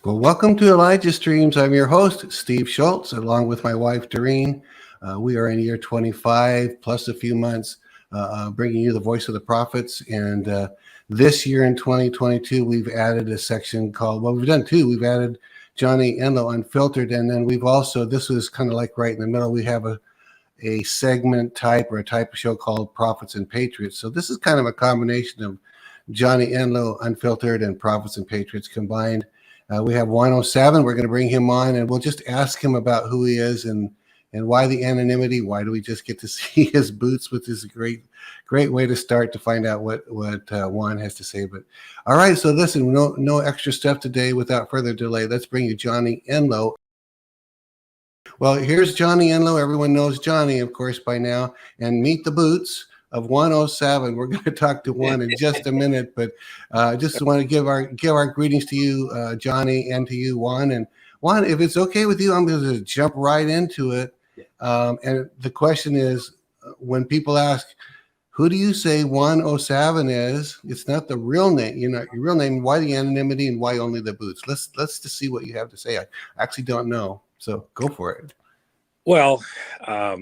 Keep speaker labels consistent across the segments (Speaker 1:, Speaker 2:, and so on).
Speaker 1: Well, welcome to Elijah Streams. I'm your host, Steve Schultz, along with my wife, Doreen. We are in year 25 plus a few months, bringing you the voice of the prophets. And this year in 2022, we've added a section called, well, we've done two. We've added Johnny Enlow Unfiltered. And then we've also, this was kind of like right in the middle, we have a segment type or a type of show called Prophets and Patriots. So this is kind of a combination of Johnny Enlow Unfiltered and Prophets and Patriots combined. We have Juan. We're going to bring him on, and we'll just ask him about who he is and why the anonymity. Why do we just get to see his boots? Which is a great way to start to find out what Juan has to say. But all right, so listen, no extra stuff today. Without further delay, let's bring you Johnny Enlow. Well, here's Johnny Enlow. Everyone knows Johnny, of course, by now. And meet the boots of Juan. We're going to talk to Juan in just a minute, but just want to give our greetings to you, Johnny, and to you, Juan. And Juan, if it's okay with you, I'm going to jump right into it. And the question is, when people ask, who do you say Juan is? It's not the real name, your real name. Why the anonymity and why only the boots? Let's just see what you have to say. I actually don't know, so go for it.
Speaker 2: Well, a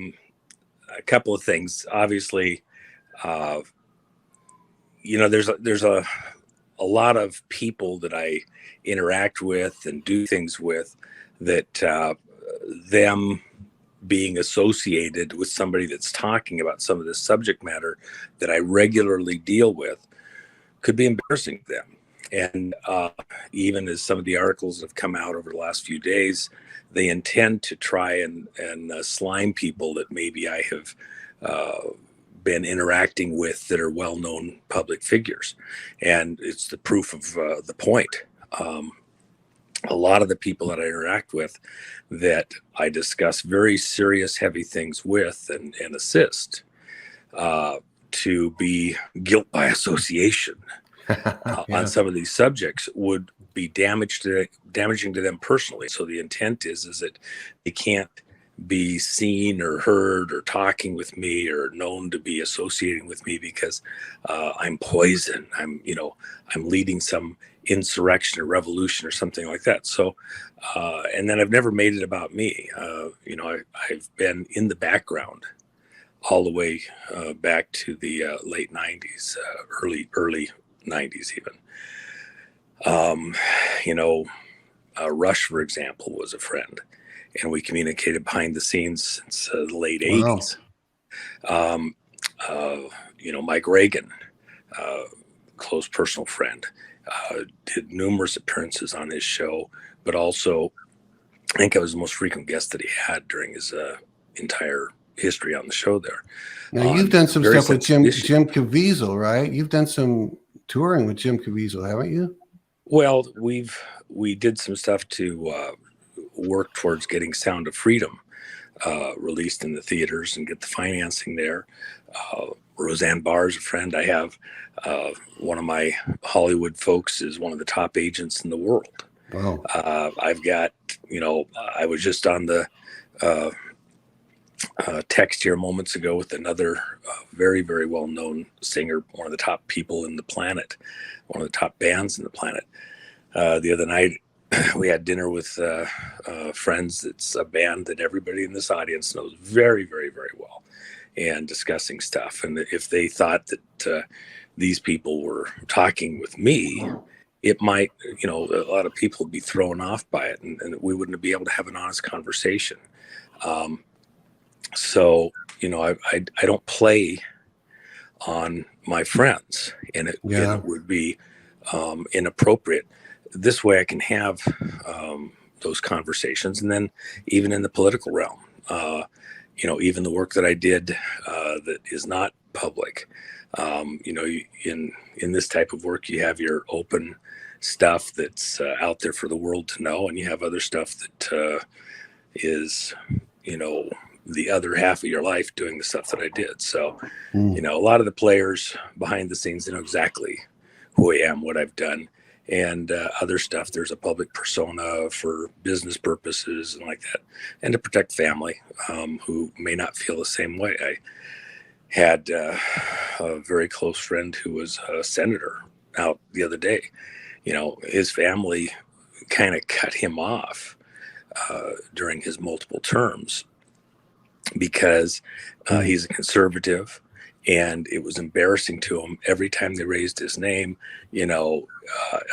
Speaker 2: couple of things. Obviously, there's a lot of people that I interact with and do things with that them being associated with somebody that's talking about some of this subject matter that I regularly deal with could be embarrassing to them. And even as some of the articles have come out over the last few days, they intend to try and slime people that maybe I have been interacting with that are well-known public figures. And it's the proof of the point. A lot of the people that I interact with that I discuss very serious, heavy things with and assist to be guilt by association on some of these subjects would be damaging to them personally. So the intent is that they can't be seen or heard or talking with me or known to be associating with me because I'm poison. I'm leading some insurrection or revolution or something like that. So, and then I've never made it about me. I've been in the background all the way back to the late 90s, early 90s even. Rush, for example, was a friend, and we communicated behind the scenes since the late 80s. Mike Reagan, close personal friend, did numerous appearances on his show, but also I think I was the most frequent guest that he had during his entire history on the show there.
Speaker 1: Now, you've done some stuff with Jim Caviezel, right? You've done some touring with Jim Caviezel, haven't you?
Speaker 2: Well, we did some stuff to work towards getting Sound of Freedom released in the theaters and get the financing there. Roseanne Barr is a friend I have. One of my Hollywood folks is one of the top agents in the world.
Speaker 1: Wow.
Speaker 2: I've got, I was just on the text here moments ago with another very, very well-known singer, one of the top people in the planet, one of the top bands in the planet. The other night, we had dinner with friends. It's a band that everybody in this audience knows very, very, very well, and discussing stuff. And if they thought that these people were talking with me, it might, a lot of people would be thrown off by it, and we wouldn't be able to have an honest conversation. So, I don't play on my friends, and it would be inappropriate. This way I can have those conversations. And then even in the political realm, even the work that I did that is not public, in this type of work, you have your open stuff that's out there for the world to know, and you have other stuff that is, the other half of your life doing the stuff that I did. So, a lot of the players behind the scenes know exactly who I am, what I've done. And other stuff, there's a public persona for business purposes and like that, and to protect family who may not feel the same way. I had a very close friend who was a senator out the other day. His family kind of cut him off during his multiple terms because he's a conservative, and it was embarrassing to him every time they raised his name,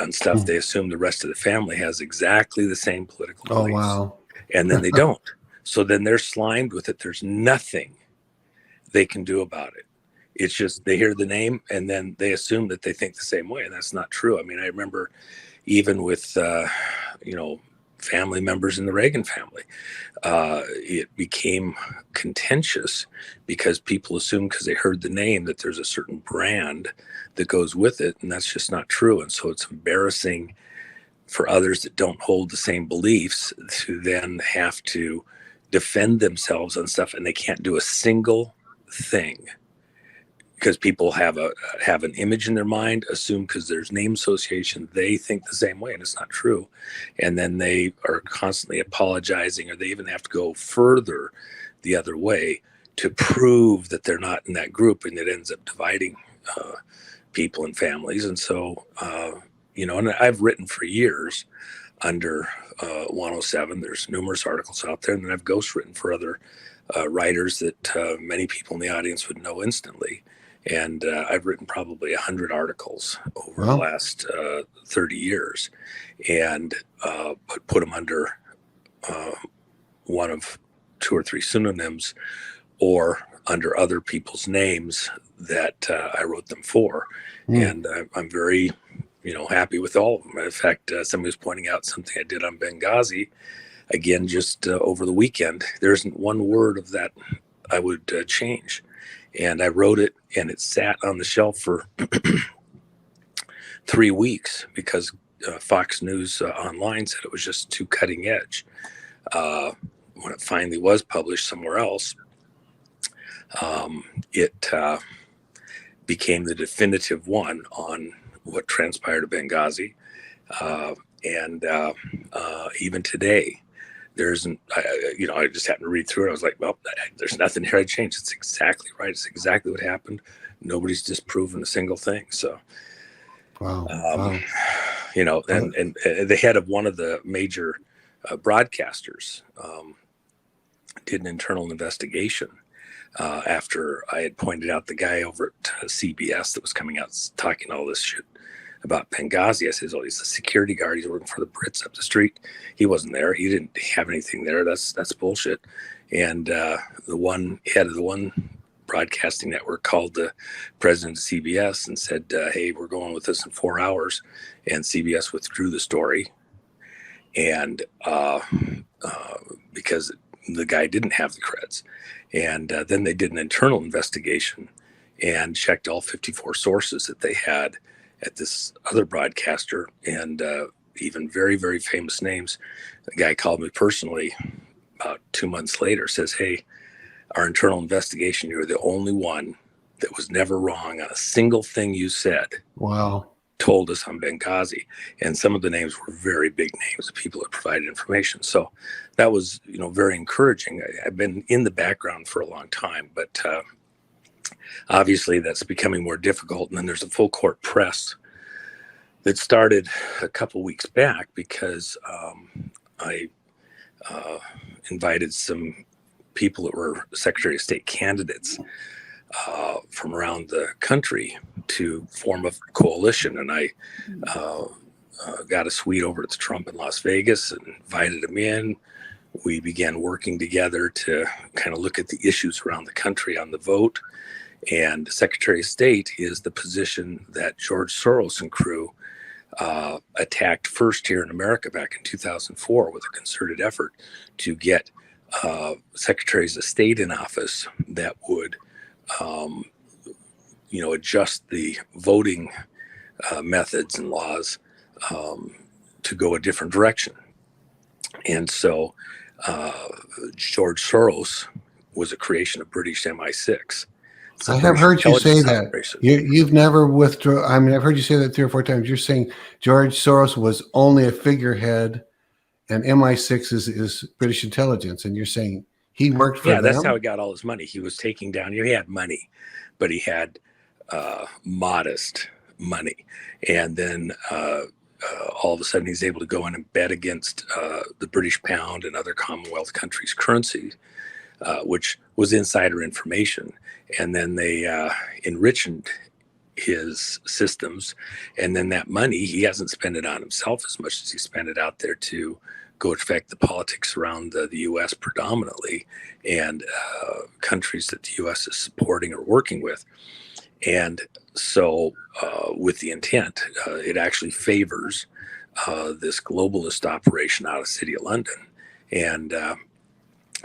Speaker 2: on stuff. They assume the rest of the family has exactly the same political beliefs.
Speaker 1: Wow.
Speaker 2: And then they don't. So then they're slimed with it. There's nothing they can do about it. It's just they hear the name and then they assume that they think the same way. And that's not true. I mean, I remember even with, family members in the Reagan family, it became contentious because people assume because they heard the name that there's a certain brand that goes with it. And that's just not true. And so it's embarrassing for others that don't hold the same beliefs to then have to defend themselves on stuff, and they can't do a single thing because people have an image in their mind, assume because there's name association, they think the same way, and it's not true. And then they are constantly apologizing, or they even have to go further the other way to prove that they're not in that group, and it ends up dividing people and families. And so, and I've written for years under 107. There's numerous articles out there, and then I've ghostwritten for other writers that many people in the audience would know instantly. And I've written probably 100 articles over the last 30 years, and put them under one of 2 or 3 pseudonyms, or under other people's names that I wrote them for. And I'm very, happy with all of them. In fact, somebody was pointing out something I did on Benghazi, again, just over the weekend. There isn't one word of that I would change. And I wrote it, and it sat on the shelf for 3 weeks because Fox News Online said it was just too cutting edge. When it finally was published somewhere else, it became the definitive one on what transpired at Benghazi. And even today, there isn't, I just happened to read through it. I was like, well, there's nothing here I'd change. It's exactly right. It's exactly what happened. Nobody's disproven a single thing. So,
Speaker 1: Wow.
Speaker 2: And the head of one of the major broadcasters did an internal investigation after I had pointed out the guy over at CBS that was coming out talking all this shit about Benghazi. I says, oh, he's a security guard. He's working for the Brits up the street. He wasn't there. He didn't have anything there. That's bullshit. And the one head of the one broadcasting network called the president of CBS and said, hey, we're going with this in 4 hours. And CBS withdrew the story. And because the guy didn't have the creds. And then they did an internal investigation and checked all 54 sources that they had at this other broadcaster, and even very, very famous names. The guy called me personally about 2 months later, says, hey, our internal investigation, you're the only one that was never wrong on a single thing you said.
Speaker 1: Wow.
Speaker 2: Told us on Benghazi. And some of the names were very big names of people that provided information. So that was, very encouraging. I've been in the background for a long time, but obviously that's becoming more difficult. And then there's a full court press that started a couple weeks back because I invited some people that were Secretary of State candidates from around the country to form a coalition. And I got a suite over at the Trump in Las Vegas and invited them in. We began working together to kind of look at the issues around the country on the vote. And Secretary of State is the position that George Soros and crew attacked first here in America back in 2004 with a concerted effort to get secretaries of state in office that would, adjust the voting methods and laws to go a different direction. And so George Soros was a creation of British MI6.
Speaker 1: I have heard you say that. You've never withdrawn. I mean, I've heard you say that 3 or 4 times. You're saying George Soros was only a figurehead and MI6 is British intelligence. And you're saying he worked for them?
Speaker 2: Yeah, that's how he got all his money. He was taking down, he had money, but he had modest money. And then all of a sudden he's able to go in and bet against the British pound and other Commonwealth countries' currency, which was insider information. And then they enriched his systems. And then that money, he hasn't spent it on himself as much as he spent it out there to go affect the politics around the U.S. predominantly, and countries that the U.S. is supporting or working with. And so with the intent, it actually favors this globalist operation out of the city of London. And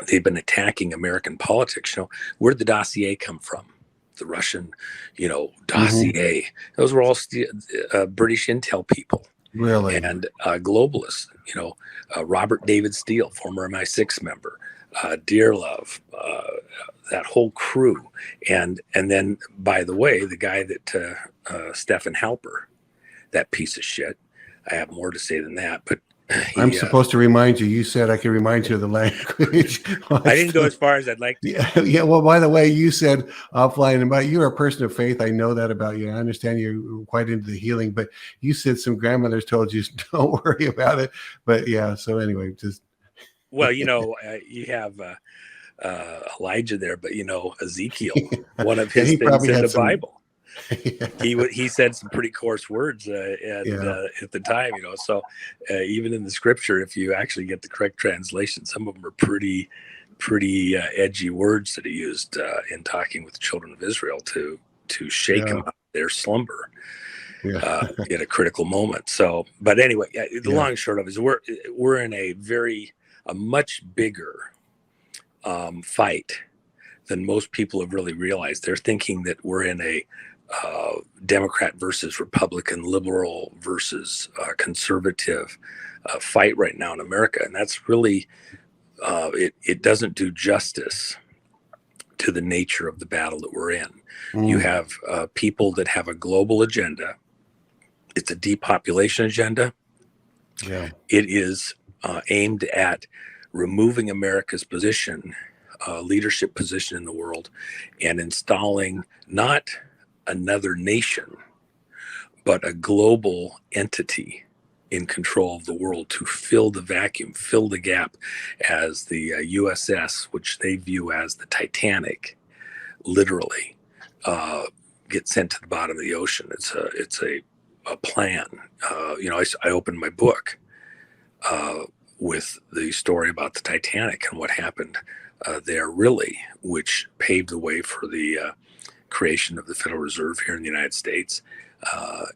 Speaker 2: they've been attacking American politics. Where'd the dossier come from? The Russian, dossier. Those were all British intel people.
Speaker 1: Really?
Speaker 2: And globalists, Robert David Steele, former MI6 member, Dearlove, that whole crew. And then, by the way, the guy that Stephen Halper, that piece of shit. I have more to say than that, but
Speaker 1: I'm supposed to remind you. You said I could remind you of the language.
Speaker 2: I didn't go as far as I'd like to.
Speaker 1: Yeah. Well, by the way, you said offline about you're a person of faith. I know that about you. I understand you're quite into the healing, but you said some grandmothers told you don't worry about it. But yeah. So anyway, just.
Speaker 2: Well, you have Elijah there, but Ezekiel, one of his things in the Bible. He said some pretty coarse words at the time, so even in the scripture, if you actually get the correct translation, some of them are pretty edgy words that he used in talking with the children of Israel to shake them out of their slumber at a critical moment. So, but anyway, the long and short of it is we're in a much bigger fight than most people have really realized. They're thinking that we're in a Democrat versus Republican, liberal versus conservative fight right now in America. And that's really, it doesn't do justice to the nature of the battle that we're in. You have people that have a global agenda. It's a depopulation agenda.
Speaker 1: Yeah.
Speaker 2: It is aimed at removing America's position, leadership position in the world, and installing not another nation, but a global entity in control of the world to fill the vacuum, fill the gap, as the USS, which they view as the Titanic, literally gets sent to the bottom of the ocean. It's a plan. I opened my book with the story about the Titanic and what happened there, really, which paved the way for the creation of the Federal Reserve here in the United States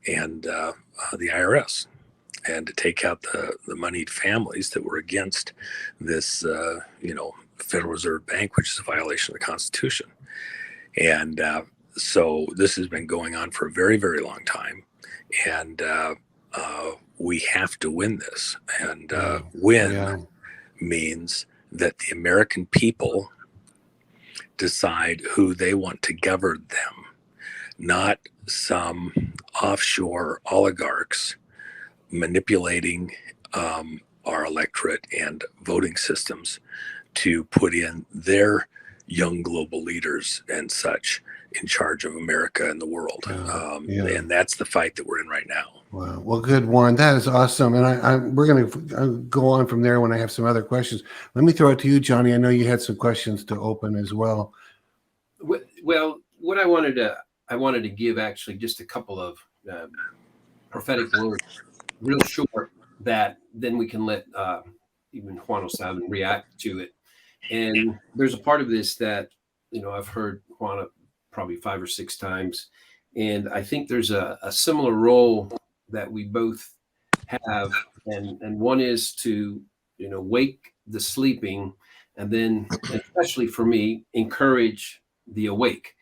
Speaker 2: and the IRS, and to take out the moneyed families that were against this, Federal Reserve Bank, which is a violation of the Constitution. And so this has been going on for a very, very long time. And we have to win this. And win means that the American people decide who they want to govern them, not some offshore oligarchs manipulating our electorate and voting systems to put in their young global leaders and such in charge of America and the world. And that's the fight that we're in right now.
Speaker 1: Wow. Well, good, Juan. That is awesome. And we're going to go on from there when I have some other questions. Let me throw it to you, Johnny. I know you had some questions to open as well.
Speaker 3: Well, what I wanted to give actually just a couple of prophetic words, real short, that then we can let even Juan or Savin react to it. And there's a part of this that, I've heard Juan probably 5 or 6 times. And I think there's a similar role that we both have. And one is to, wake the sleeping, and then, especially for me, encourage the awake.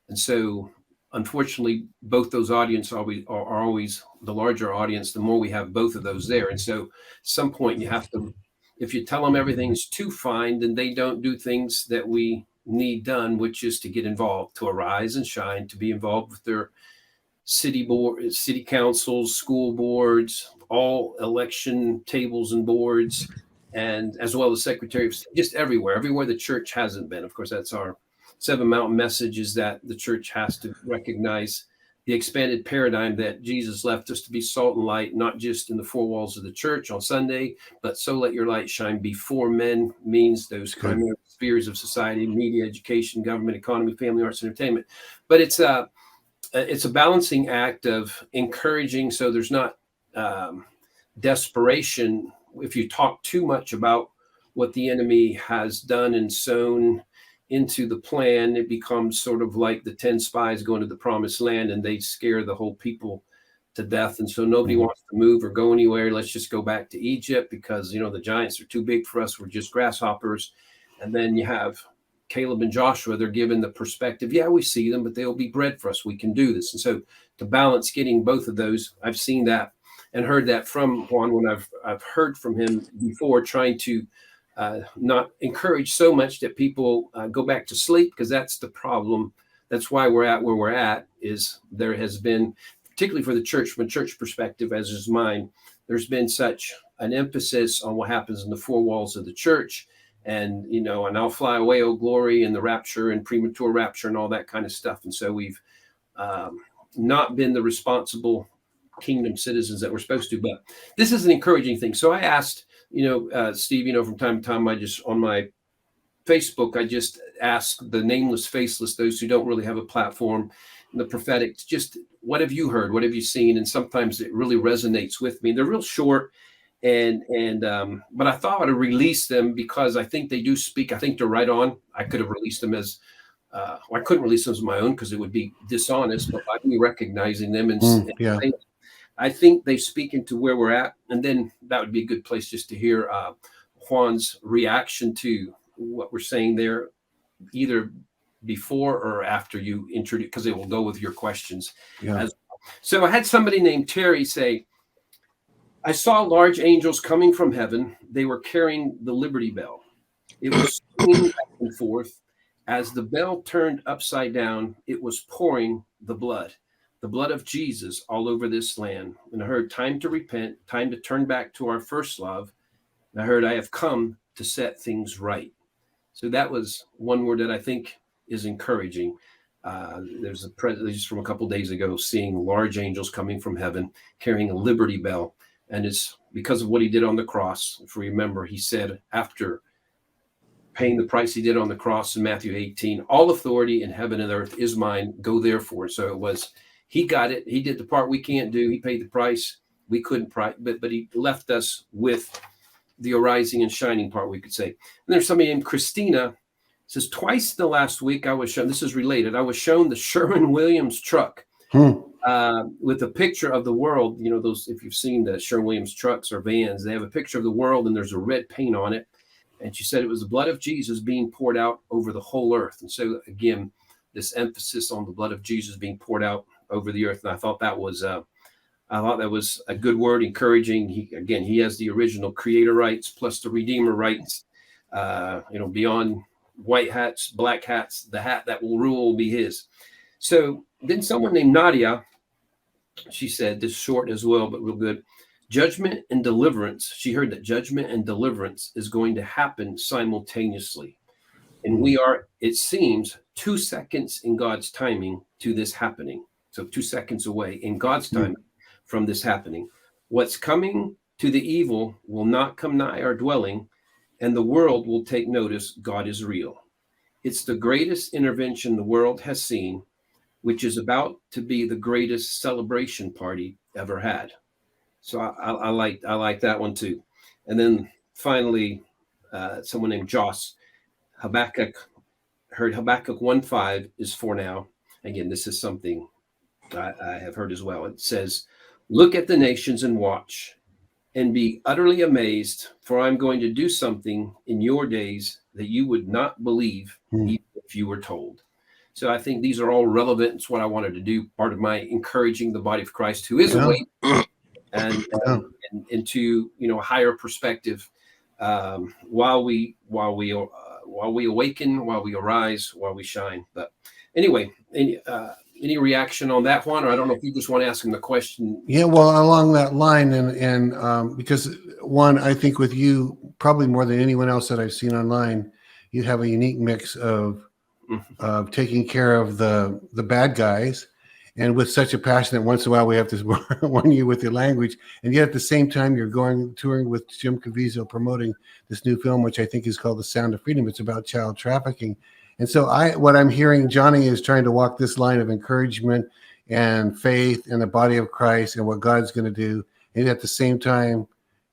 Speaker 3: And so, unfortunately, both those audiences are always the larger audience, the more we have both of those there. And so, at some point, you have to, if you tell them everything's too fine, then they don't do things that we need done, which is to get involved, to arise and shine, to be involved with their city board, city councils, school boards, all election tables and boards, and as well as secretary of state, just everywhere the church hasn't been. Of course, that's our Seven Mountain message, is that the church has to recognize the expanded paradigm that Jesus left us to be salt and light, not just in the four walls of the church on Sunday, but so let your light shine before men means those primary spheres of society, media, education, government, economy, family, arts, entertainment. But it's a balancing act of encouraging, so there's not desperation if you talk too much about what the enemy has done and sown into the plan. It becomes sort of like the 10 spies going to the promised land, and they scare the whole people to death. And so nobody wants to move or go anywhere. Let's just go back to Egypt because, the giants are too big for us. We're just grasshoppers. And then you have Caleb and Joshua. They're given the perspective. Yeah, we see them, but they'll be bread for us. We can do this. And so to balance getting both of those, I've seen that and heard that from Juan when I've heard from him before, trying to not encourage so much that people go back to sleep, because that's the problem. That's why we're at where we're at. Is there has been, particularly for the church, from a church perspective, as is mine, there's been such an emphasis on what happens in the four walls of the church, and and I'll fly away, oh glory, and the rapture and premature rapture and all that kind of stuff. And so we've not been the responsible kingdom citizens that we're supposed to. But this is an encouraging thing. So I asked, Steve, from time to time, I just, on my Facebook, I just ask the nameless, faceless, those who don't really have a platform in the prophetic, just what have you heard? What have you seen? And sometimes it really resonates with me. They're real short. But I thought I would release them because I think they do speak. I think they're right on. I could have released them as, I couldn't release them as my own because it would be dishonest, but by me recognizing them and I think they speak into where we're at. And then that would be a good place just to hear Juan's reaction to what we're saying there, either before or after you introduce, because it will go with your questions.
Speaker 1: Yeah.
Speaker 3: So I had somebody named Terry say, I saw large angels coming from heaven. They were carrying the Liberty Bell. It was swinging back and forth. As the bell turned upside down, it was pouring the blood of Jesus all over this land. And I heard, time to repent, time to turn back to our first love. And I heard, I have come to set things right. So that was one word that I think is encouraging. There's just from a couple days ago, seeing large angels coming from heaven, carrying a Liberty Bell. And it's because of what he did on the cross. If we remember, he said, after paying the price he did on the cross in Matthew 18, all authority in heaven and earth is mine. Go therefore. So it was, he got it. He did the part we can't do. He paid the price. We couldn't, but he left us with the arising and shining part, we could say. And there's somebody named Christina. It says, twice the last week I was shown, this is related, I was shown the Sherwin-Williams truck with a picture of the world. Those, if you've seen the Sherwin-Williams trucks or vans, they have a picture of the world and there's a red paint on it. And she said it was the blood of Jesus being poured out over the whole earth. And so again, this emphasis on the blood of Jesus being poured out over the earth. And I thought that was a good word, encouraging. He has the original creator rights plus the redeemer rights, beyond white hats, black hats, the hat that will rule will be his. So then someone named Nadia, she said, this short as well, but real good. Judgment and deliverance. She heard that judgment and deliverance is going to happen simultaneously. And we are, it seems, 2 seconds in God's timing to this happening. So 2 seconds away in God's time from this happening. What's coming to the evil will not come nigh our dwelling, and the world will take notice God is real. It's the greatest intervention the world has seen, which is about to be the greatest celebration party ever had. So I like that one too. And then finally, someone named Joss, Habakkuk 1:5 is for now. Again, this is something I have heard as well. It says, look at the nations and watch and be utterly amazed, for I'm going to do something in your days that you would not believe even if you were told. So I think these are all relevant. It's what I wanted to do. Part of my encouraging the body of Christ who is awake and into a higher perspective while we awaken, while we arise, while we shine. But anyway, any reaction on that one? Or I don't know if you just want to ask him the question.
Speaker 1: Yeah, well, along that line, and because one, I think with you, probably more than anyone else that I've seen online, you have a unique mix of taking care of the bad guys and with such a passion that once in a while we have to warn you with your language. And yet at the same time, you're touring with Jim Caviezel promoting this new film, which I think is called The Sound of Freedom. It's about child trafficking. And so what I'm hearing, Johnny is trying to walk this line of encouragement and faith in the body of Christ and what God's going to do. And at the same time,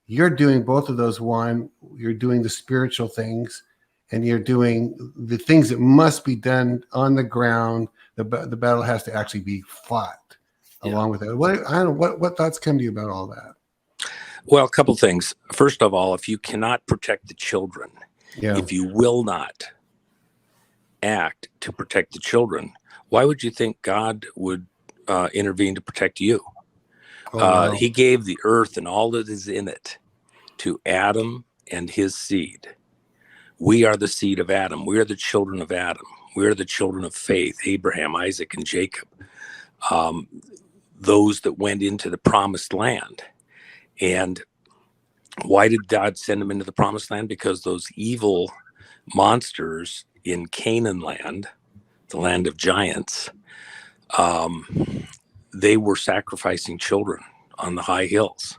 Speaker 1: you're doing both of those. One, you're doing the spiritual things, and you're doing the things that must be done on the ground. The battle has to actually be fought along with it. What thoughts come to you about all that?
Speaker 2: Well, a couple things. First of all, if you cannot protect the children, if you will not act to protect the children, why would you think God would intervene to protect you? Wow. He gave the earth and all that is in it to Adam and his seed. We are the seed of Adam. We are the children of Adam. We are the children of faith, Abraham, Isaac, and Jacob, those that went into the promised land. And why did God send them into the promised land? Because those evil monsters in Canaan land, the land of giants, they were sacrificing children on the high hills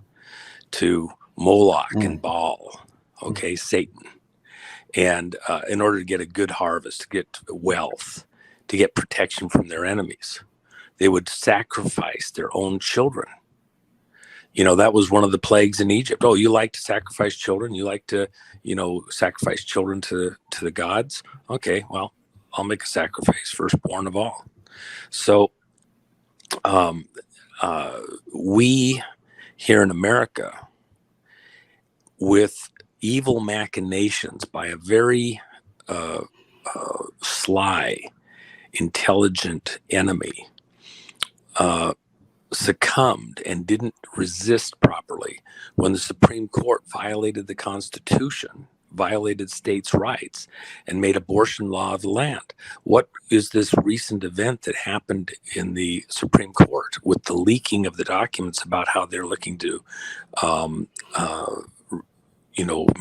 Speaker 2: to Moloch and Baal, Satan. And in order to get a good harvest, to get wealth, to get protection from their enemies, they would sacrifice their own children. That was one of the plagues in Egypt. Oh, you like to sacrifice children? You like to, sacrifice children to the gods? Okay, well, I'll make a sacrifice, firstborn of all. So we here in America, with evil machinations by a very sly, intelligent enemy, succumbed and didn't resist properly when the Supreme Court violated the Constitution, violated states' rights, and made abortion law of the land. What is this recent event that happened in the Supreme Court with the leaking of the documents about how they're looking to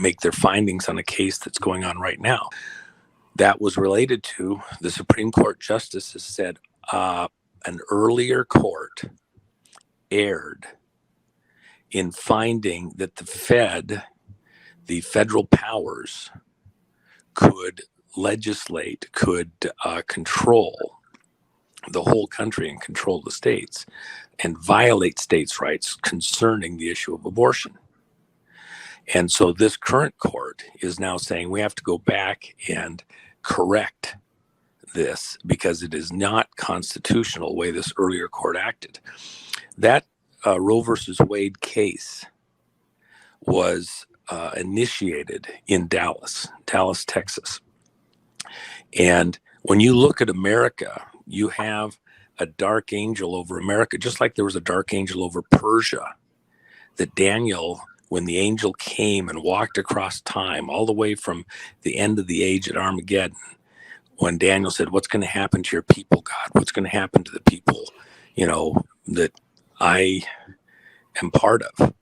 Speaker 2: make their findings on a case that's going on right now? That was related to the Supreme Court justices said an earlier court erred in finding that the federal powers could legislate, could control the whole country and control the states and violate states' rights concerning the issue of abortion. And so this current court is now saying we have to go back and correct this because it is not constitutional the way this earlier court acted. That Roe versus Wade case was initiated in Dallas, Texas. And when you look at America, you have a dark angel over America, just like there was a dark angel over Persia, that Daniel, when the angel came and walked across time, all the way from the end of the age at Armageddon, when Daniel said, what's going to happen to your people, God? What's going to happen to the people, that I am part of?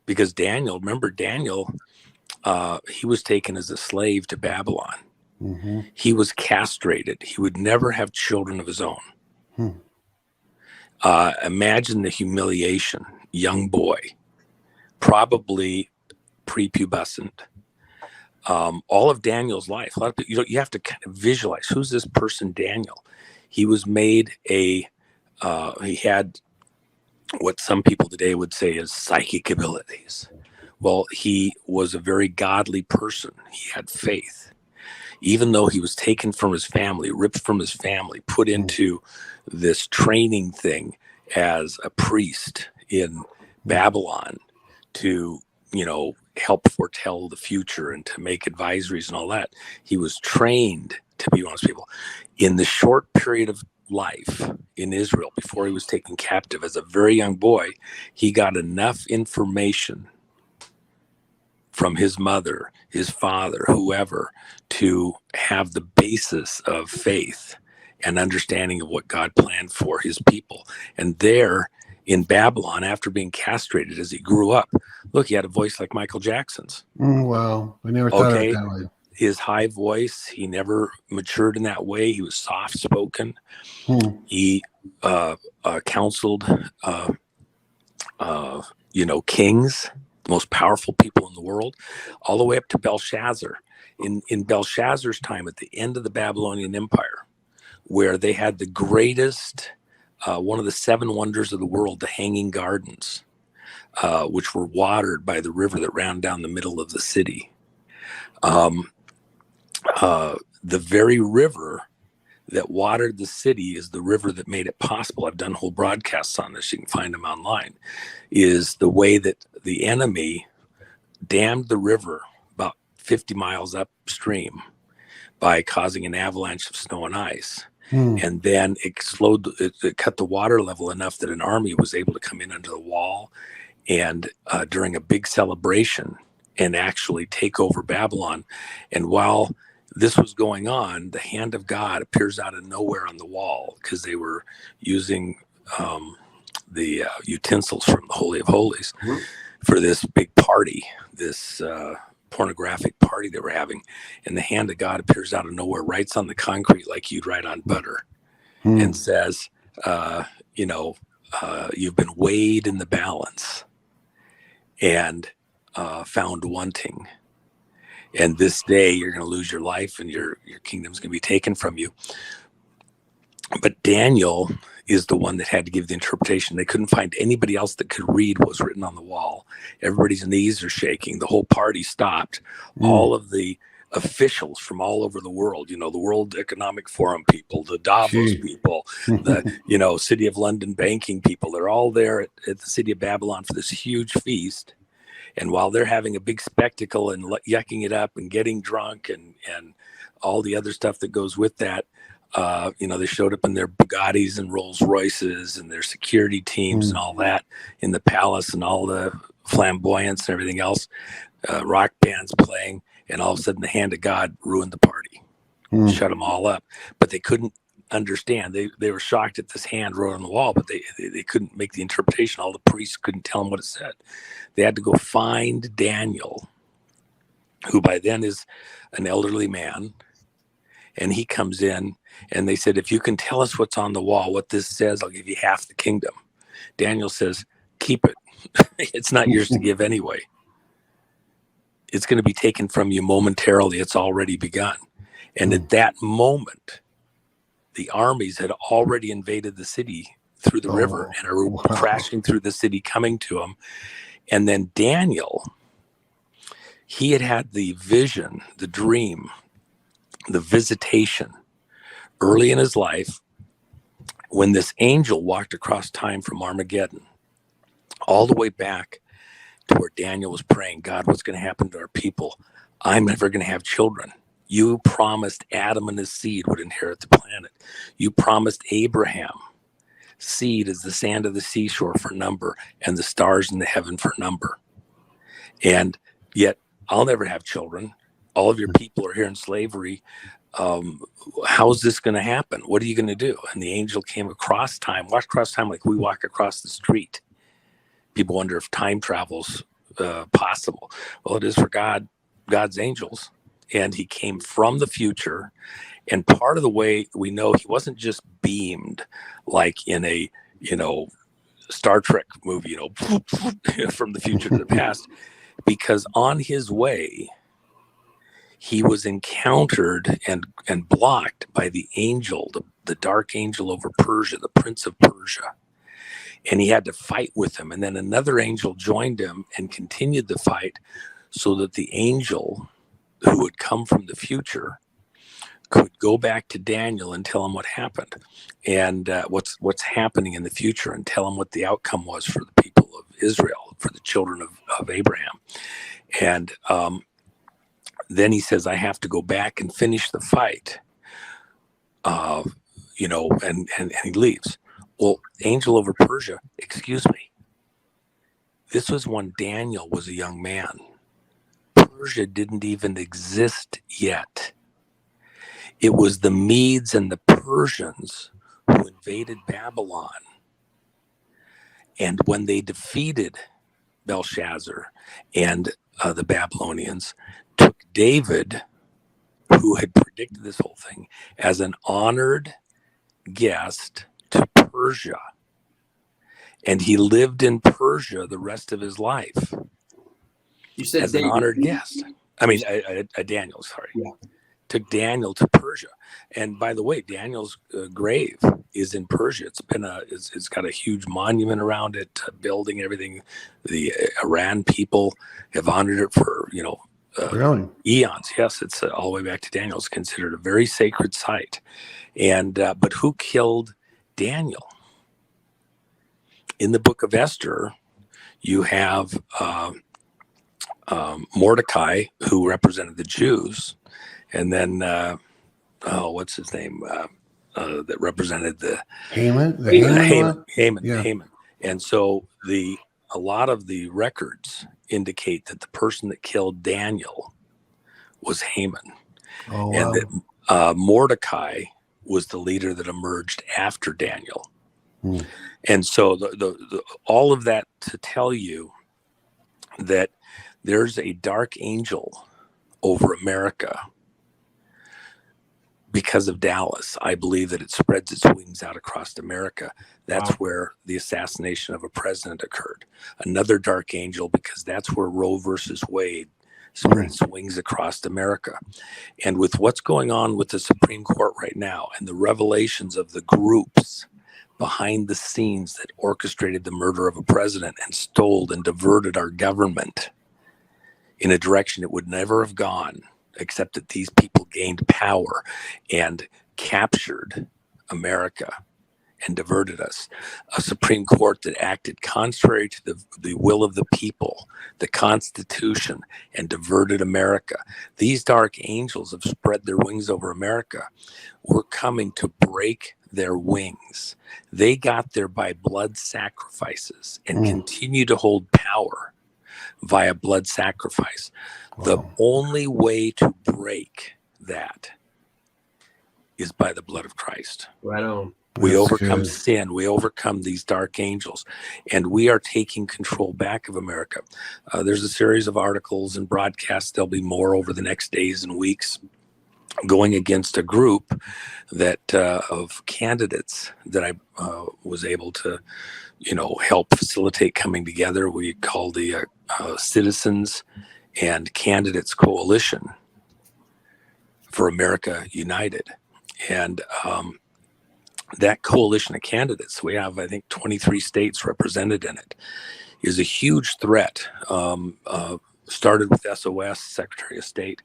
Speaker 2: Because Daniel, he was taken as a slave to Babylon. Mm-hmm. He was castrated. He would never have children of his own. Imagine the humiliation. Young boy, probably prepubescent. All of Daniel's life. A lot of people, you have to kind of visualize, who's this person, Daniel? He was made he had what some people today would say is psychic abilities. Well, he was a very godly person. He had faith. Even though he was taken from his family, ripped from his family, put into this training thing as a priest in Babylon to, help foretell the future and to make advisories and all that. He was trained to be one of those people. In the short period of life in Israel, before he was taken captive as a very young boy, he got enough information from his mother, his father, whoever, to have the basis of faith and understanding of what God planned for his people. And there in Babylon, after being castrated as he grew up, look, he had a voice like Michael Jackson's.
Speaker 1: Wow. I never thought of it that way.
Speaker 2: his high voice, he never matured in that way. He was soft spoken. He counseled kings, the most powerful people in the world, all the way up to Belshazzar. In Belshazzar's time, at the end of the Babylonian Empire, where they had the greatest, one of the 7 wonders of the world, the Hanging Gardens, which were watered by the river that ran down the middle of the city. The very river that watered the city is the river that made it possible. I've done whole broadcasts on this. You can find them online. Is the way that the enemy dammed the river about 50 miles upstream by causing an avalanche of snow and ice. And then it cut the water level enough that an army was able to come in under the wall and during a big celebration and actually take over Babylon. And while this was going on, the hand of God appears out of nowhere on the wall, because they were using the utensils from the Holy of Holies for this big party, this pornographic party they were having. And the hand of God appears out of nowhere, writes on the concrete like you'd write on butter, and says, you've been weighed in the balance and found wanting. And this day you're going to lose your life and your kingdom's going to be taken from you. But Daniel is the one that had to give the interpretation. They couldn't find anybody else that could read what was written on the wall. Everybody's knees are shaking. The whole party stopped. All of the officials from all over the world, the World Economic Forum people, the Davos people, the, City of London banking people, they're all there at the city of Babylon for this huge feast. And while they're having a big spectacle and yucking it up and getting drunk and all the other stuff that goes with that, they showed up in their Bugattis and Rolls Royces and their security teams and all that in the palace, and all the flamboyance and everything else, rock bands playing, and all of a sudden the hand of God ruined the party, shut them all up. But they couldn't understand. They were shocked at this hand wrote on the wall, but they couldn't make the interpretation. All the priests couldn't tell them what it said. They had to go find Daniel, who by then is an elderly man, and he comes in, and they said, if you can tell us what's on the wall, what this says, I'll give you half the kingdom. Daniel says, keep it. It's not yours to give anyway. It's going to be taken from you momentarily. It's already begun. And at that moment, the armies had already invaded the city through the river and are crashing through the city, coming to him. And then Daniel, he had the vision, the dream, the visitation early in his life, when this angel walked across time from Armageddon all the way back to where Daniel was praying, God, what's going to happen to our people? I'm never going to have children. You promised Adam and his seed would inherit the planet. You promised Abraham seed as the sand of the seashore for number, and the stars in the heaven for number. And yet I'll never have children. All of your people are here in slavery. How's this going to happen? What are you going to do? And the angel came across time, walked across time like we walk across the street. People wonder if time travel's possible. Well, it is for God's angels. And he came from the future. And part of the way we know he wasn't just beamed like in a, Star Trek movie, from the future to the past, because on his way, he was encountered and blocked by the angel, the dark angel over Persia, the prince of Persia. And he had to fight with him. And then another angel joined him and continued the fight, so that the angel who had come from the future could go back to Daniel and tell him what happened and what's happening in the future, and tell him what the outcome was for the people of Israel, for the children of Abraham. And then he says, I have to go back and finish the fight, and he leaves. Well, angel over Persia, excuse me. This was when Daniel was a young man. Persia didn't even exist yet. It was the Medes and the Persians who invaded Babylon. And when they defeated Belshazzar and the Babylonians, took David who had predicted this whole thing, as an honored guest to Persia. And he lived in Persia the rest of his life.
Speaker 3: You said
Speaker 2: as
Speaker 3: David.
Speaker 2: an honored guest. I mean, Daniel, sorry.
Speaker 3: Yeah.
Speaker 2: Took Daniel to Persia. And by the way, Daniel's grave is in Persia. It's got a huge monument around it, building everything. The Iran people have honored it for,
Speaker 1: Really?
Speaker 2: eons. Yes, it's all the way back to Daniel. It's considered a very sacred site. And but who killed Daniel? In the book of Esther, you have Mordecai, who represented the Jews, and then what's his name that represented the
Speaker 1: Haman? The
Speaker 2: Haman.
Speaker 1: Yeah.
Speaker 2: Haman. And so a lot of the records indicate that the person that killed Daniel was Haman.
Speaker 1: Oh, wow.
Speaker 2: And that Mordecai was the leader that emerged after Daniel. And so all of that to tell you that there's a dark angel over America because of Dallas. I believe that it spreads its wings out across America. That's where the assassination of a president occurred. Another dark angel, because that's where Roe versus Wade spread its wings across America. And with what's going on with the Supreme Court right now and the revelations of the groups behind the scenes that orchestrated the murder of a president and stole and diverted our government in a direction it would never have gone, except that these people gained power and captured America and diverted us. A Supreme Court that acted contrary to the will of the people, the Constitution, and diverted America. These dark angels have spread their wings over America. We're coming to break their wings. They got there by blood sacrifices and continue to hold power via blood sacrifice. Wow. The only way to break that is by the blood of Christ.
Speaker 3: Right on.
Speaker 2: We overcome sin. We overcome these dark angels, and we are taking control back of America. There's a series of articles and broadcasts. There'll be more over the next days and weeks going against a group that of candidates that I was able to, help facilitate coming together. We call the Citizens and Candidates Coalition for America United. And that coalition of candidates, we have, I think, 23 states represented in it, is a huge threat. Started with SOS, Secretary of State,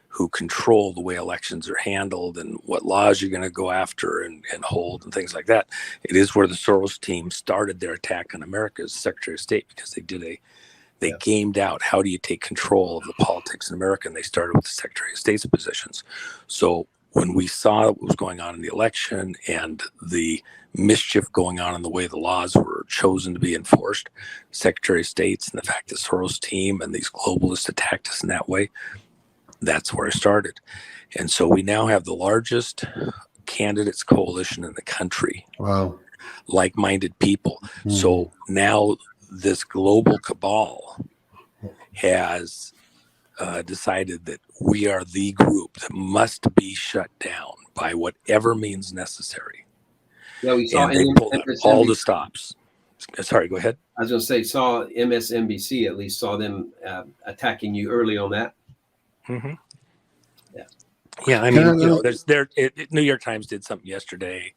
Speaker 2: who control the way elections are handled and what laws you're going to go after and hold and things like that. It is where the Soros team started their attack on America as Secretary of State, because they gamed out how do you take control of the politics in America, and they started with the Secretary of State's positions. So when we saw what was going on in the election and the mischief going on in the way the laws were chosen to be enforced, Secretary of State's and the fact that Soros team and these globalists attacked us in that way, that's where I started. And so we now have the largest candidates coalition in the country.
Speaker 1: Wow.
Speaker 2: Like-minded people. So now this global cabal has decided that we are the group that must be shut down by whatever means necessary.
Speaker 3: Yeah, we saw,
Speaker 2: and they pulled out all the stops. Sorry, go ahead.
Speaker 3: I was going to say, saw MSNBC at least saw them attacking you early on that.
Speaker 2: Mm-hmm. Yeah. I mean, New York Times did something yesterday,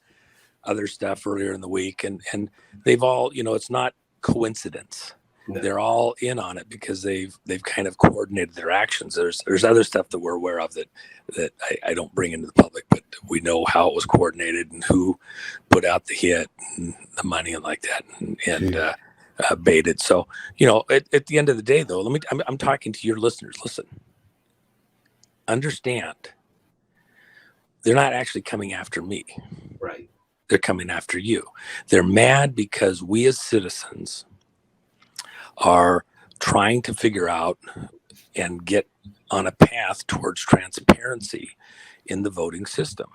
Speaker 2: other stuff earlier in the week, and they've all, it's not coincidence. No. They're all in on it because they've kind of coordinated their actions. There's other stuff that we're aware of that I don't bring into the public, but we know how it was coordinated and who put out the hit and the money and like that and baited. So, at the end of the day, though, I'm talking to your listeners. Listen, understand, they're not actually coming after me.
Speaker 3: Right.
Speaker 2: They're coming after you. They're mad because we as citizens are trying to figure out and get on a path towards transparency in the voting system.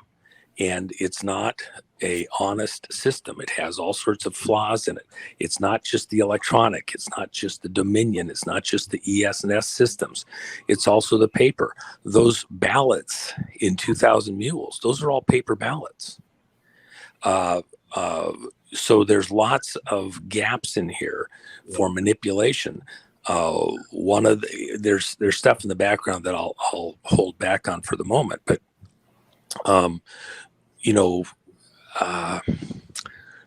Speaker 2: And it's not a honest system. It has all sorts of flaws in it. It's not just the electronic. It's not just the Dominion. It's not just the ES&S systems. It's also the paper. Those ballots in 2,000 Mules, those are all paper ballots. So there's lots of gaps in here for manipulation. There's stuff in the background that I'll hold back on for the moment, but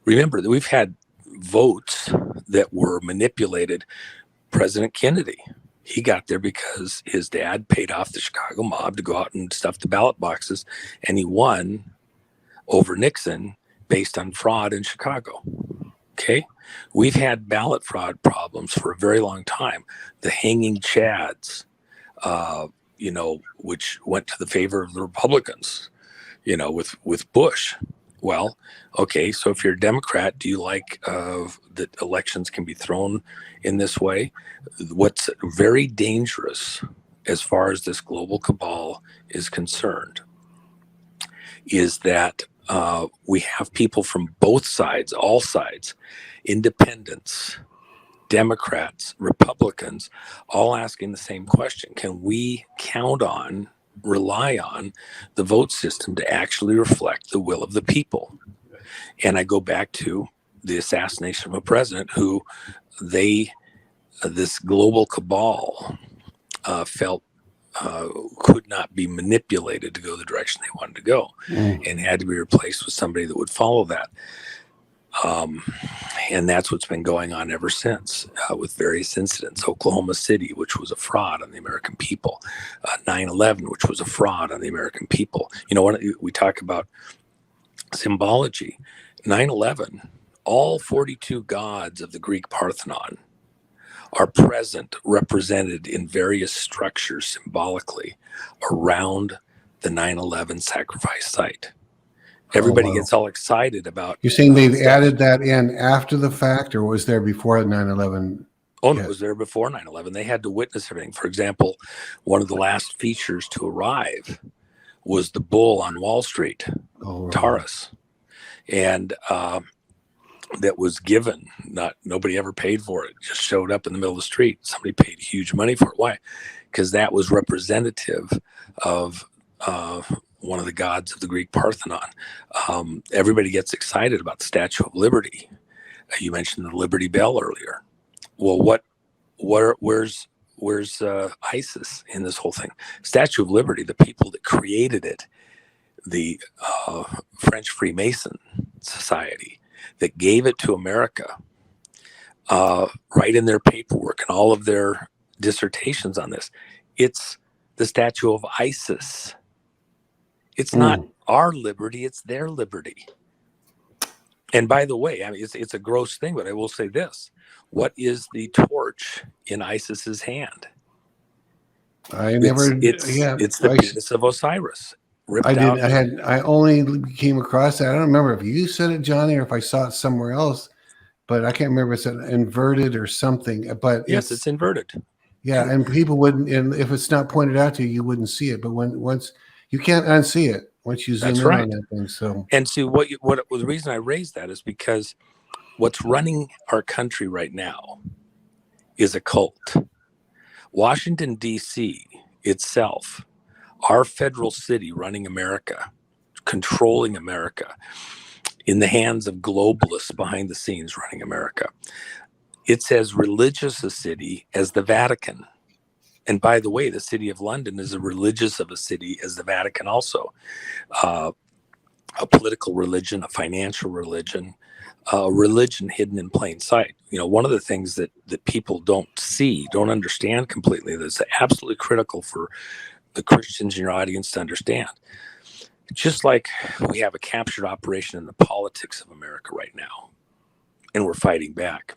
Speaker 2: remember that we've had votes that were manipulated. President Kennedy, he got there because his dad paid off the Chicago mob to go out and stuff the ballot boxes, and he won over Nixon based on fraud in Chicago. Okay, we've had ballot fraud problems for a very long time. The hanging chads, which went to the favor of the Republicans, with Bush. Well, okay, so if you're a Democrat, do you like that elections can be thrown in this way? What's very dangerous as far as this global cabal is concerned is that we have people from both sides, all sides, independents, Democrats, Republicans, all asking the same question. Can we rely on the vote system to actually reflect the will of the people? And I go back to the assassination of a president who this global cabal felt could not be manipulated to go the direction they wanted to go, and had to be replaced with somebody that would follow that. And that's what's been going on ever since, with various incidents. Oklahoma City, which was a fraud on the American people. 9/11, which was a fraud on the American people. When we talk about symbology, 9/11, all 42 gods of the Greek Parthenon are present, represented in various structures symbolically around the 9/11 sacrifice site. Everybody gets all excited about.
Speaker 1: You're saying they've added that in after the fact, or was there before 9/11?
Speaker 2: Oh, no, it was there before 9/11. They had to witness everything. For example, one of the last features to arrive was the bull on Wall Street, Taurus, and that was given. Nobody ever paid for it. Just showed up in the middle of the street. Somebody paid huge money for it. Why? Because that was representative of one of the gods of the Greek Parthenon. Everybody gets excited about the Statue of Liberty. You mentioned the Liberty Bell earlier. Well, where's ISIS in this whole thing? Statue of Liberty, the people that created it, the French Freemason Society that gave it to America, right in their paperwork and all of their dissertations on this. It's the statue of ISIS. It's not our liberty, it's their liberty. And by the way, I mean, it's a gross thing, but I will say this. What is the torch in ISIS's hand? It's the penis of Osiris.
Speaker 1: I only came across that. I don't remember if you said it, Johnny, or if I saw it somewhere else, but I can't remember if it's inverted or something. But
Speaker 2: yes, it's inverted.
Speaker 1: Yeah, and people wouldn't, and if it's not pointed out to you, you wouldn't see it. But once you can't unsee it once you zoom in on that thing. So,
Speaker 2: and see the reason I raised that is because what's running our country right now is a cult. Washington, D.C. itself, our federal city running America, controlling America, in the hands of globalists behind the scenes running America. It's as religious a city as the Vatican. And by the way, the city of London is as religious of a city as the Vatican also. A political religion, a financial religion, a religion hidden in plain sight. One of the things that people don't understand completely, that's absolutely critical for the Christians in your audience to understand. Just like we have a captured operation in the politics of America right now, and we're fighting back.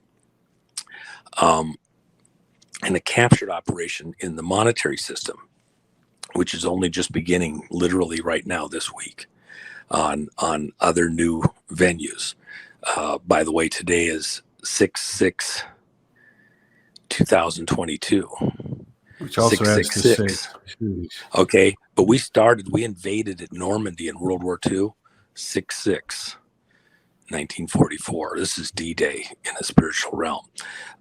Speaker 2: And a captured operation in the monetary system, which is only just beginning literally right now this week on other new venues. By the way, today is 6/6/2022.
Speaker 1: Which also adds to 6.
Speaker 2: Okay, But we invaded at Normandy in World War II, 6/6, 1944. This is D-Day in a spiritual realm.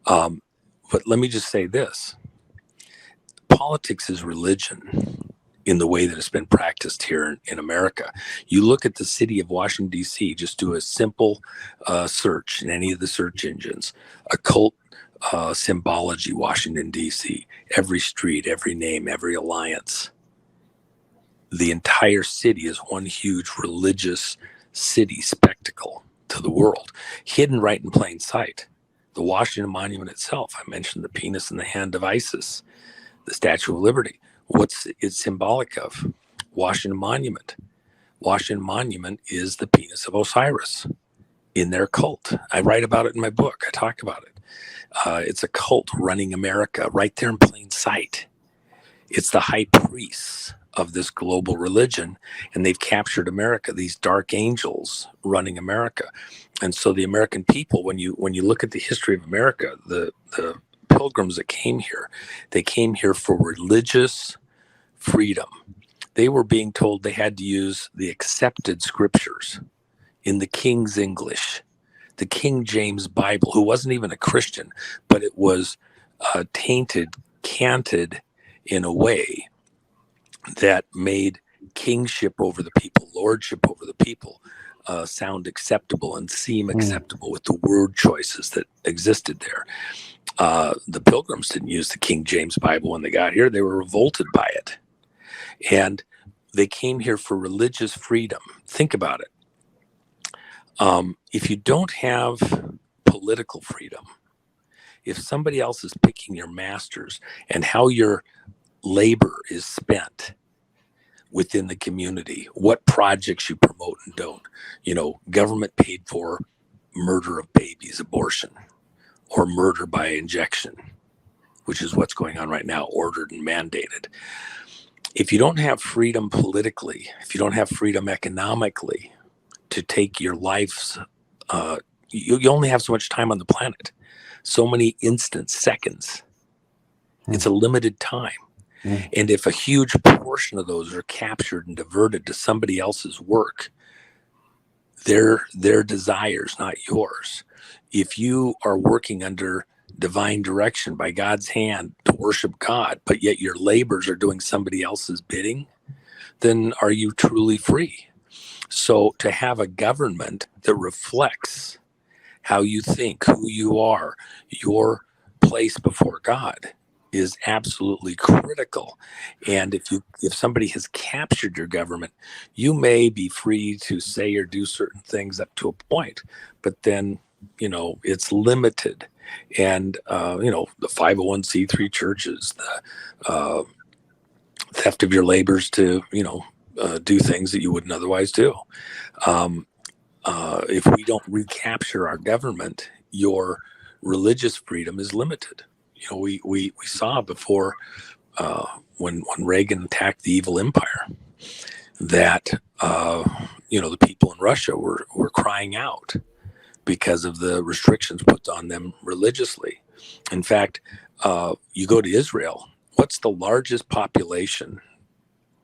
Speaker 2: But let me just say this. Politics is religion in the way that it's been practiced here in America. You look at the city of Washington, D.C., just do a simple search in any of the search engines, occult symbology, Washington, D.C., every street, every name, every alliance. The entire city is one huge religious city spectacle to the world, hidden right in plain sight. The Washington Monument itself, I mentioned the penis in the hand of Isis, the Statue of Liberty. What's it symbolic of? Washington Monument. Washington Monument is the penis of Osiris in their cult. I write about it in my book. I talk about it. It's a cult running America right there in plain sight. It's the high priests of this global religion, and they've captured America, these dark angels running America. And so the American people, when you look at the history of America, the pilgrims that came here, they came here for religious freedom. They were being told they had to use the accepted scriptures in the King's English, the King James Bible, who wasn't even a Christian, but it was tainted, canted in a way that made kingship over the people, lordship over the people, sound acceptable and seem acceptable with the word choices that existed there. The pilgrims didn't use the King James Bible when they got here. They were revolted by it. And they came here for religious freedom. Think about it. If you don't have political freedom, if somebody else is picking your masters and how your labor is spent within the community, what projects you promote and don't, government paid for murder of babies, abortion, or murder by injection, which is what's going on right now, ordered and mandated. If you don't have freedom politically, if you don't have freedom economically to take your life's, you only have so much time on the planet, so many instant seconds. It's a limited time. And if a huge portion of those are captured and diverted to somebody else's work, their desires, not yours. If you are working under divine direction by God's hand to worship God, but yet your labors are doing somebody else's bidding, then are you truly free? So to have a government that reflects how you think, who you are, your place before God is absolutely critical. And if somebody has captured your government, you may be free to say or do certain things up to a point, but then it's limited. And the 501c3 churches, the theft of your labors to do things that you wouldn't otherwise do. If we don't recapture our government, your religious freedom is limited. We saw before when Reagan attacked the evil empire that the people in Russia were crying out because of the restrictions put on them religiously. In fact, you go to Israel. What's the largest population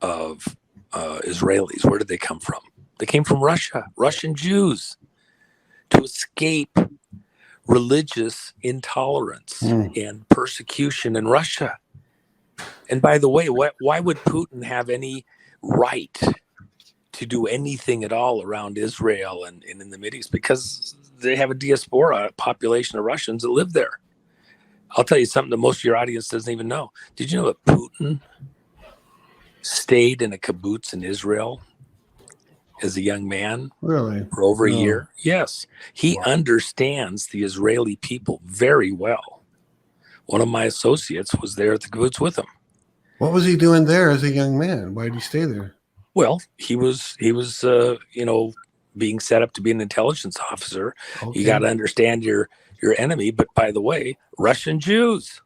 Speaker 2: of Israelis? Where did they come from? They came from Russia, Russian Jews, to escape religious intolerance and persecution in Russia. And by the way, why would Putin have any right to do anything at all around Israel and in the Mideast? Because they have a diaspora, a population of Russians that live there. I'll tell you something that most of your audience doesn't even know. Did you know that Putin stayed in a kibbutz in Israel as a young man?
Speaker 1: Really?
Speaker 2: For over a year? Yes. He understands the Israeli people very well. One of my associates was there at the kibbutz with him.
Speaker 1: What was he doing there as a young man? Why did he stay there?
Speaker 2: Well, he was being set up to be an intelligence officer. Okay. You got to understand your enemy. But by the way, Russian Jews.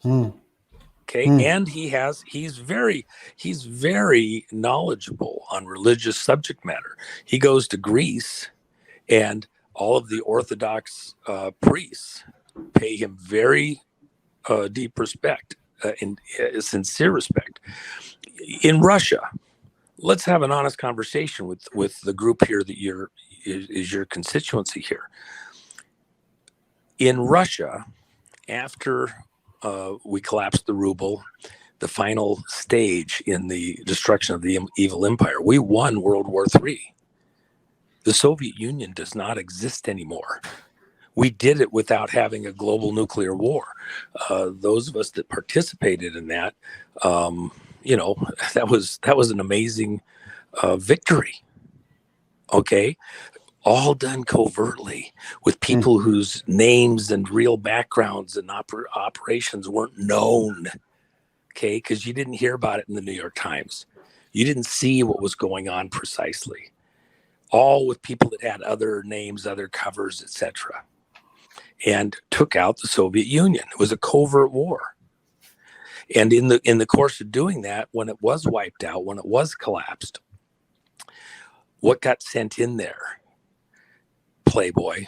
Speaker 2: Okay. And he's very knowledgeable on religious subject matter. He goes to Greece, and all of the Orthodox priests pay him very deep respect. in sincere respect. In Russia, let's have an honest conversation with the group here that is your constituency here. In Russia, after we collapsed the ruble, the final stage in the destruction of the evil empire, we won World War III. The Soviet Union does not exist anymore. We did it without having a global nuclear war. Those of us that participated in that, that was an amazing victory. Okay, all done covertly with people whose names and real backgrounds and operations weren't known. Okay, because you didn't hear about it in the New York Times. You didn't see what was going on precisely. All with people that had other names, other covers, etc., and took out the Soviet Union. It was a covert war. And in the course of doing that, when it was wiped out, when it was collapsed, what got sent in there? Playboy,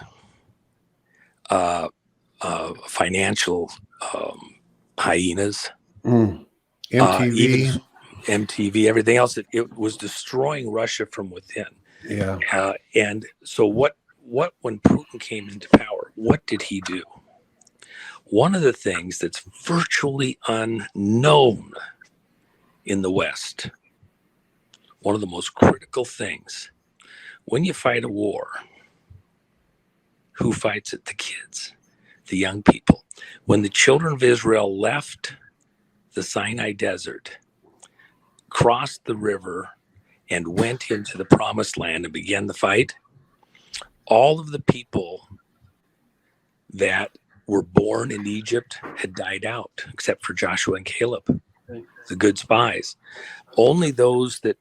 Speaker 2: financial hyenas,
Speaker 1: MTV,
Speaker 2: MTV, everything else. It was destroying Russia from within.
Speaker 1: Yeah.
Speaker 2: And so what when Putin came into power, what did he do? One of the things that's virtually unknown in the West, one of the most critical things, when you fight a war, who fights it? The kids, the young people. When the children of Israel left the Sinai desert, crossed the river, and went into the promised land and began the fight, all of the people that were born in Egypt had died out, except for Joshua and Caleb, the good spies. Only those that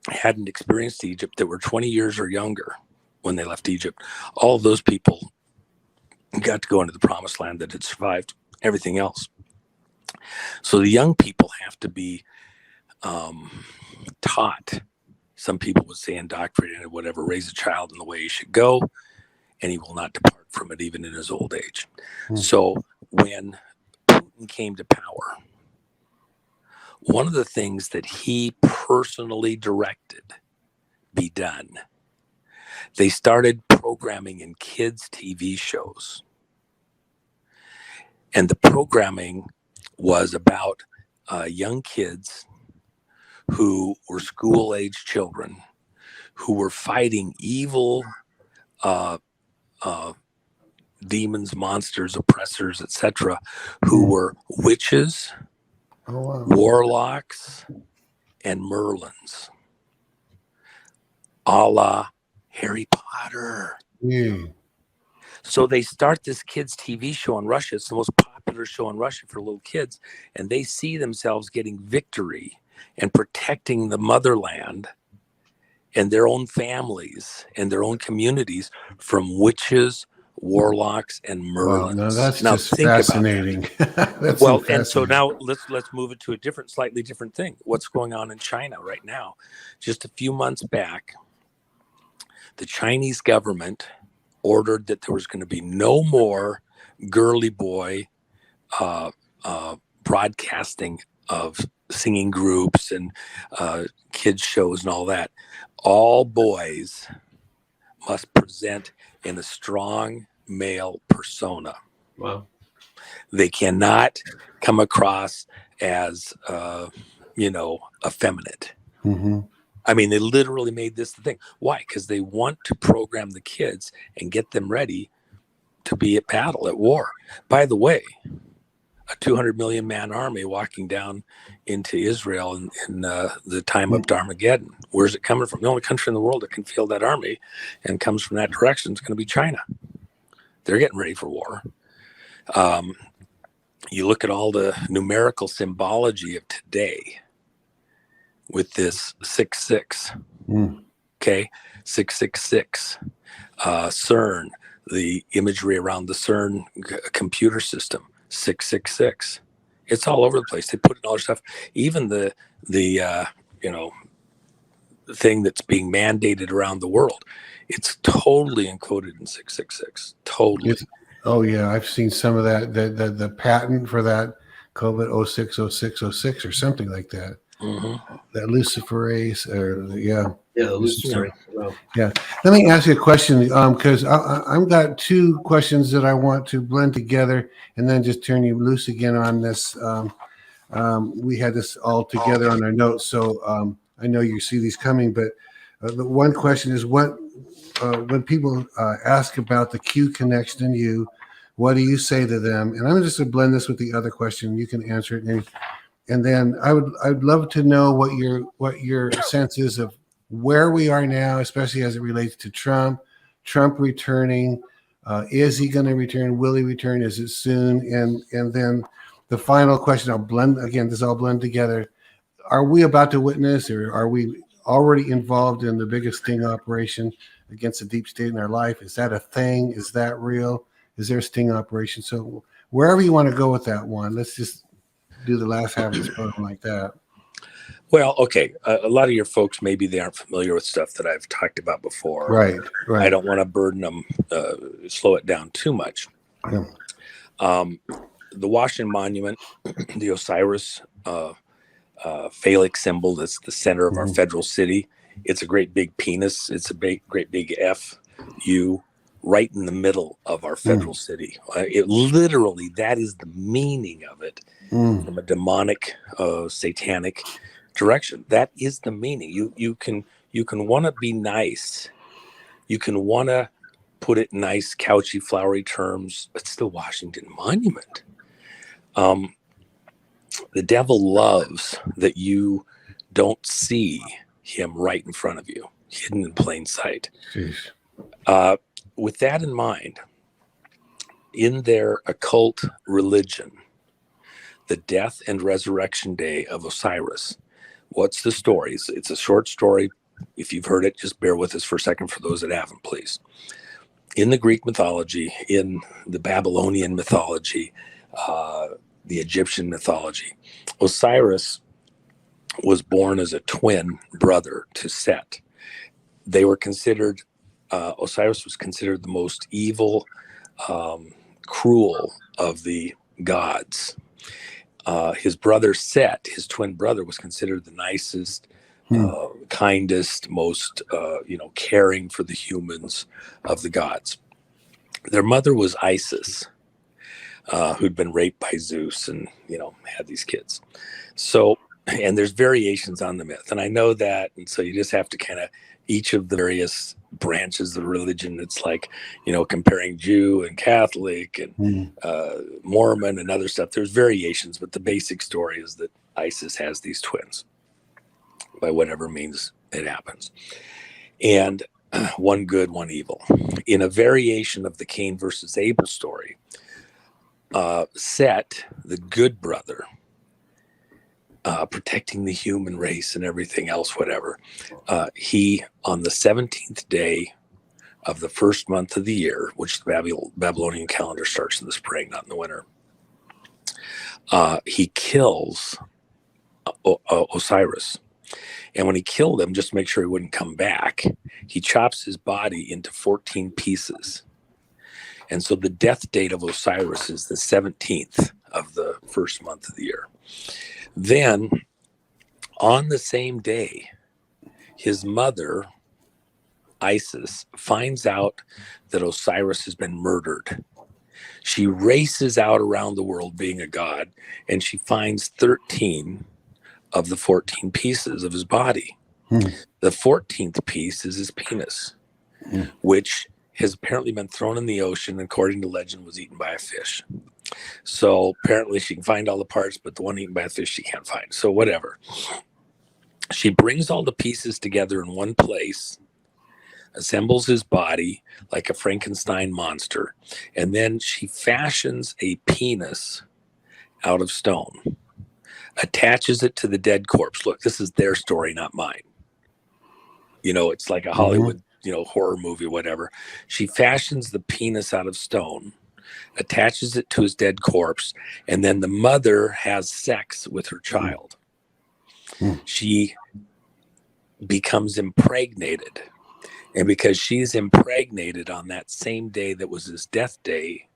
Speaker 2: hadn't experienced Egypt, that were 20 years or younger when they left Egypt, all of those people got to go into the promised land that had survived everything else. So the young people have to be taught. Some people would say indoctrinated, whatever, raise a child in the way he should go, and he will not depart from it even in his old age. So when Putin came to power, one of the things that he personally directed be done, they started programming in kids' TV shows. And the programming was about young kids who were school-age children who were fighting evil demons, monsters, oppressors, etc., who were witches, warlocks, and Merlins, a la Harry Potter. So they start this kids' TV show in Russia. It's the most popular show in Russia for little kids, and they see themselves getting victory and protecting the motherland and their own families and their own communities from witches, warlocks, and Merlins.
Speaker 1: Wow, that's
Speaker 2: now
Speaker 1: just
Speaker 2: think
Speaker 1: fascinating.
Speaker 2: About well, and so now let's move it to a slightly different thing. What's going on in China right now? Just a few months back, the Chinese government ordered that there was going to be no more girly boy broadcasting of singing groups and kids shows and all that. All boys must present in a strong male persona.
Speaker 3: Wow.
Speaker 2: They cannot come across as effeminate. I mean, they literally made this the thing. Why? Because they want to program the kids and get them ready to be at battle, at war. By the way, a 200 million man army walking down into Israel in the time up to Armageddon. Where's it coming from? The only country in the world that can field that army and comes from that direction is going to be China. They're getting ready for war. You look at all the numerical symbology of today with this 666, okay, 666, CERN, the imagery around the CERN computer system, 666. It's all over the place. They put in all their stuff. Even the thing that's being mandated around the world, it's totally encoded in 666. Totally.
Speaker 1: Oh yeah, I've seen some of that. The patent for that COVID 060606 or something like that.
Speaker 2: Mm-hmm.
Speaker 1: That luciferase, or
Speaker 3: Yeah, the
Speaker 1: Lucifer.
Speaker 3: Lucifer. Well,
Speaker 1: Yeah. Let me ask you a question, because I've got two questions that I want to blend together and then just turn you loose again on this. We had this all together on our notes, so I know you see these coming. But the one question is, what when people ask about the Q connection in you, what do you say to them? And I'm just going to blend this with the other question. You can answer it, and then I'd love to know what your sense is of where we are now, especially as it relates to Trump returning. Is he going to return? Will he return? Is it soon? And then the final question, I'll blend again. This all blend together. Are we about to witness, or are we already involved in the biggest sting operation against the deep state in our life? Is that a thing? Is that real? Is there a sting operation? So wherever you want to go with that one, let's just do the last half of this program like that.
Speaker 2: Well, okay. A lot of your folks, maybe they aren't familiar with stuff that I've talked about before.
Speaker 1: Right.
Speaker 2: I don't want to burden them, slow it down too much.
Speaker 1: Yeah.
Speaker 2: The Washington Monument, the Osiris phallic symbol that's the center of our federal city. It's a great big penis. It's a great big F-U right in the middle of our federal city. It literally, that is the meaning of it from a demonic, satanic direction. That is the meaning. You can want to be nice. You can want to put it in nice, couchy, flowery terms. It's the Washington Monument. The devil loves that you don't see him right in front of you, hidden in plain sight. With that in mind, in their occult religion, the death and resurrection day of Osiris, what's the story? It's a short story. If you've heard it, just bear with us for a second. For those that haven't, please. In the Greek mythology, in the Babylonian mythology, the Egyptian mythology, Osiris was born as a twin brother to Set. They were considered, Osiris was considered the most evil, cruel of the gods. His brother Set, his twin brother, was considered the nicest, kindest, most caring for the humans of the gods. Their mother was Isis, who'd been raped by Zeus and had these kids. So, and there's variations on the myth, and I know that, and so you just have to kind of each of the various branches of religion. It's like comparing Jew and Catholic and Mormon and other stuff. There's variations, but the basic story is that Isis has these twins by whatever means it happens, and one good, one evil. In a variation of the Cain versus Abel story, Set, the good brother, protecting the human race and everything else, whatever, he, on the 17th day of the first month of the year, which the Babylonian calendar starts in the spring, not in the winter, he kills Osiris. And when he killed him, just to make sure he wouldn't come back, he chops his body into 14 pieces. And so the death date of Osiris is the 17th of the first month of the year. Then, on the same day, his mother, Isis, finds out that Osiris has been murdered. She races out around the world being a god, and she finds 13 of the 14 pieces of his body. The 14th piece is his penis, which has apparently been thrown in the ocean, and according to legend, was eaten by a fish. So apparently she can find all the parts, but the one eaten by a fish she can't find. So whatever. She brings all the pieces together in one place, assembles his body like a Frankenstein monster, and then she fashions a penis out of stone, attaches it to the dead corpse. Look, this is their story, not mine. It's like a Hollywood, horror movie, whatever. She fashions the penis out of stone, attaches it to his dead corpse, and then the mother has sex with her child. She becomes impregnated. And because she's impregnated on that same day that was his death day,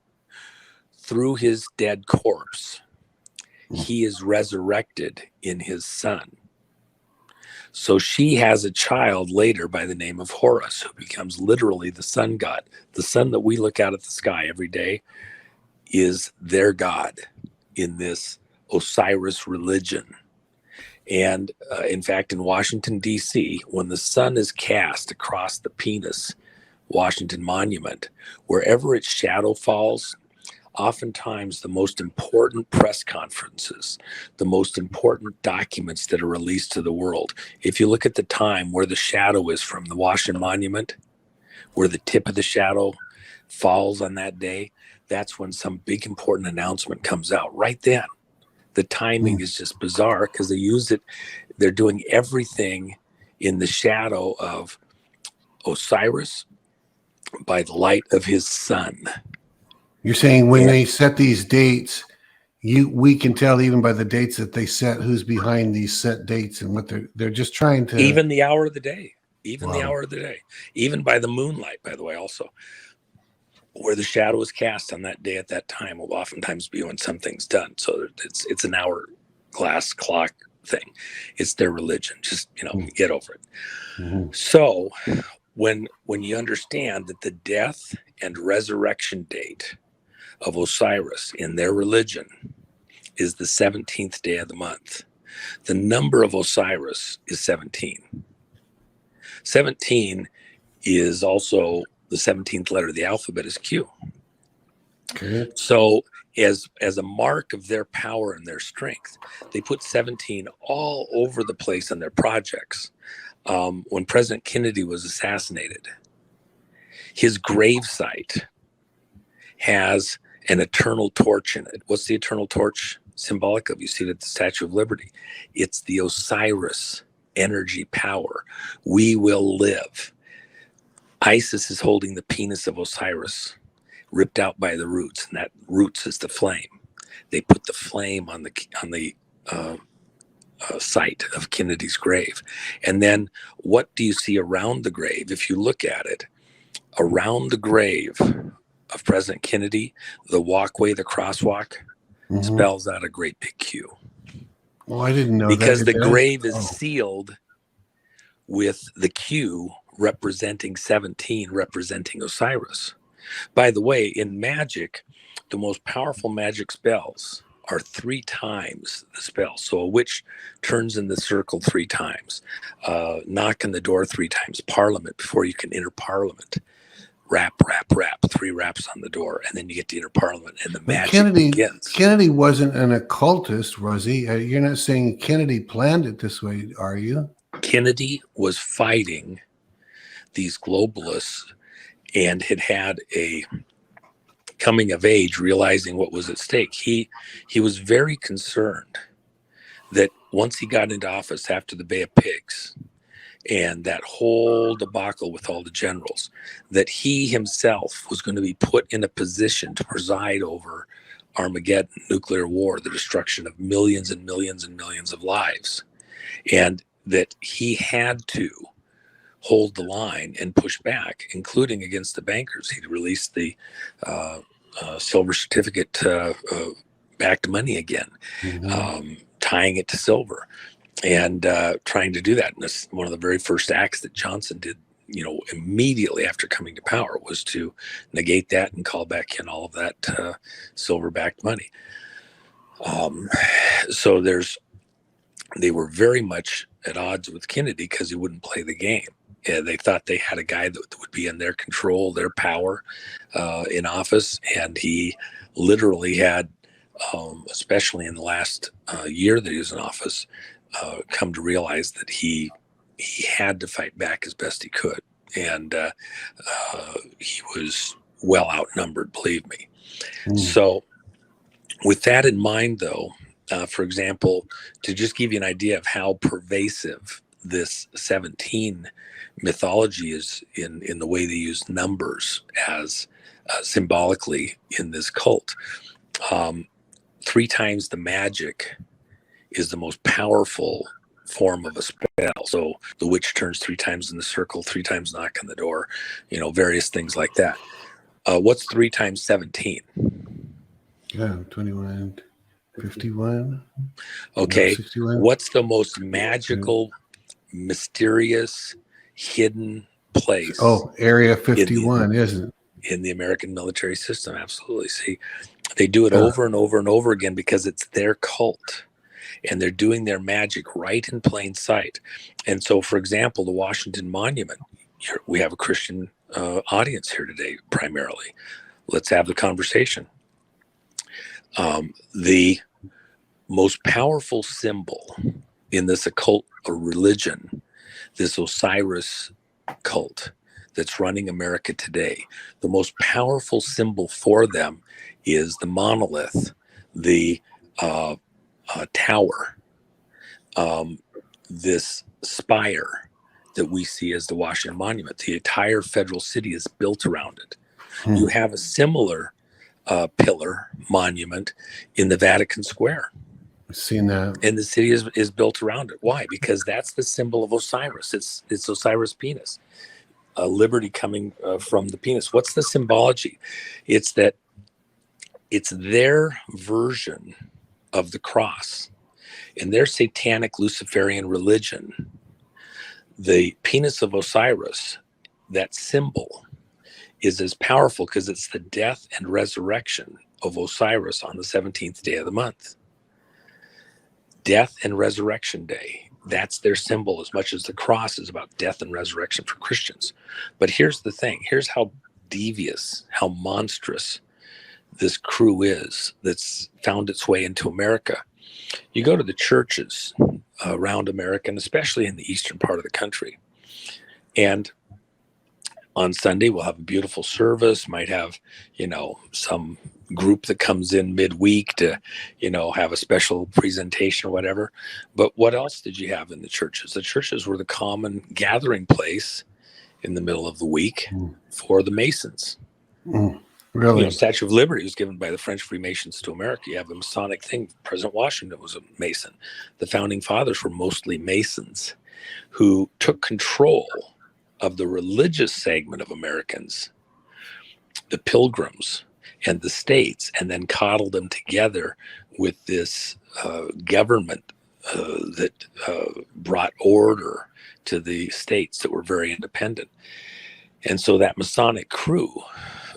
Speaker 2: through his dead corpse, he is resurrected in his son. So she has a child later by the name of Horus, who becomes literally the sun god. The sun that we look at the sky every day is their god in this Osiris religion. And in fact, in Washington, D.C., when the sun is cast across the penis Washington Monument, wherever its shadow falls, oftentimes the most important press conferences, the most important documents that are released to the world, if you look at the time where the shadow is from the Washington Monument, where the tip of the shadow falls on that day, that's when some big important announcement comes out. Right then, the timing is just bizarre because they use it. They're doing everything in the shadow of Osiris by the light of his son.
Speaker 1: You're saying when they set these dates, we can tell even by the dates that they set who's behind these set dates and what they're just trying to.
Speaker 2: Even the hour of the day, the hour of the day, even by the moonlight, by the way, also where the shadow is cast on that day at that time will oftentimes be when something's done. So it's an hourglass clock thing. It's their religion. Just, get over it. Mm-hmm. So when you understand that the death and resurrection date of Osiris in their religion is the 17th day of the month, the number of Osiris is 17. 17 is also the 17th letter of the alphabet is Q. Okay. So as a mark of their power and their strength, they put 17 all over the place on their projects. When President Kennedy was assassinated, his gravesite has an eternal torch in it. What's the eternal torch symbolic of? You see it at the Statue of Liberty. It's the Osiris energy power. We will live. Isis is holding the penis of Osiris, ripped out by the roots, and that roots is the flame. They put the flame on the site of Kennedy's grave. And then what do you see around the grave? If you look at it, around the grave of President Kennedy, the walkway, the crosswalk, spells out a great big Q.
Speaker 1: Well, I didn't know
Speaker 2: because
Speaker 1: that.
Speaker 2: Because the grave is sealed with the Q representing 17, representing Osiris. By the way, in magic, the most powerful magic spells are 3 times the spell. So a witch turns in the circle 3 times, knock on the door 3 times, parliament before you can enter parliament, rap, 3 raps on the door, and then you get to enter parliament, and the magic begins.
Speaker 1: Kennedy wasn't an occultist, was he? You're not saying Kennedy planned it this way, are you?
Speaker 2: Kennedy was fighting these globalists and had a coming of age, realizing what was at stake. He was very concerned that once he got into office after the Bay of Pigs and that whole debacle with all the generals, that he himself was going to be put in a position to preside over Armageddon, nuclear war, the destruction of millions and millions and millions of lives, and that he had to hold the line and push back, including against the bankers. He released the silver certificate backed money again, tying it to silver, and trying to do that. And this, one of the very first acts that Johnson did, immediately after coming to power, was to negate that and call back in all of that silver backed money. So they were very much at odds with Kennedy because he wouldn't play the game. Yeah, they thought they had a guy that would be in their control, their power in office. And he literally had, especially in the last year that he was in office, come to realize that he had to fight back as best he could. And he was well outnumbered, believe me. So with that in mind, though, for example, to just give you an idea of how pervasive this 17 mythology is in the way they use numbers as symbolically in this cult. 3 times the magic is the most powerful form of a spell. So the witch turns 3 times in the circle, 3 times knock on the door, various things like that. What's 3 times 17?
Speaker 1: Yeah, 21. 51.
Speaker 2: Okay.
Speaker 1: No, 61.
Speaker 2: What's the most magical, mysterious, hidden place
Speaker 1: Oh, Area 51, isn't it?
Speaker 2: in the American military system? Absolutely. See, they do it over and over and over again because it's their cult. And they're doing their magic right in plain sight. And so, for example, the Washington Monument, we have a Christian audience here today, primarily. Let's have the conversation. The most powerful symbol in this occult religion, this Osiris cult that's running America today, the most powerful symbol for them is the monolith, the tower, this spire that we see as the Washington Monument. The entire federal city is built around it. You have a similar pillar monument in the Vatican Square.
Speaker 1: I've seen that.
Speaker 2: And the city is built around it. Why? Because that's the symbol of Osiris. It's Osiris' penis, liberty coming from the penis. What's the symbology? It's that it's their version of the cross. In their satanic Luciferian religion, the penis of Osiris, that symbol, is as powerful because it's the death and resurrection of Osiris on the 17th day of the month. Death and Resurrection Day. That's their symbol, as much as the cross is about death and resurrection for Christians. But here's the thing. Here's how devious, how monstrous this crew is that's found its way into America. You go to the churches around America, and especially in the eastern part of the country, and on Sunday we'll have a beautiful service, might have, some group that comes in midweek to, have a special presentation or whatever. But what else did you have in the churches? The churches were the common gathering place in the middle of the week for the Masons.
Speaker 1: Really?
Speaker 2: Statue of Liberty was given by the French Freemasons to America. You have the Masonic thing. President Washington was a Mason. The founding fathers were mostly Masons who took control of the religious segment of Americans, the Pilgrims and the states, and then coddled them together with this government that brought order to the states that were very independent. And so that Masonic crew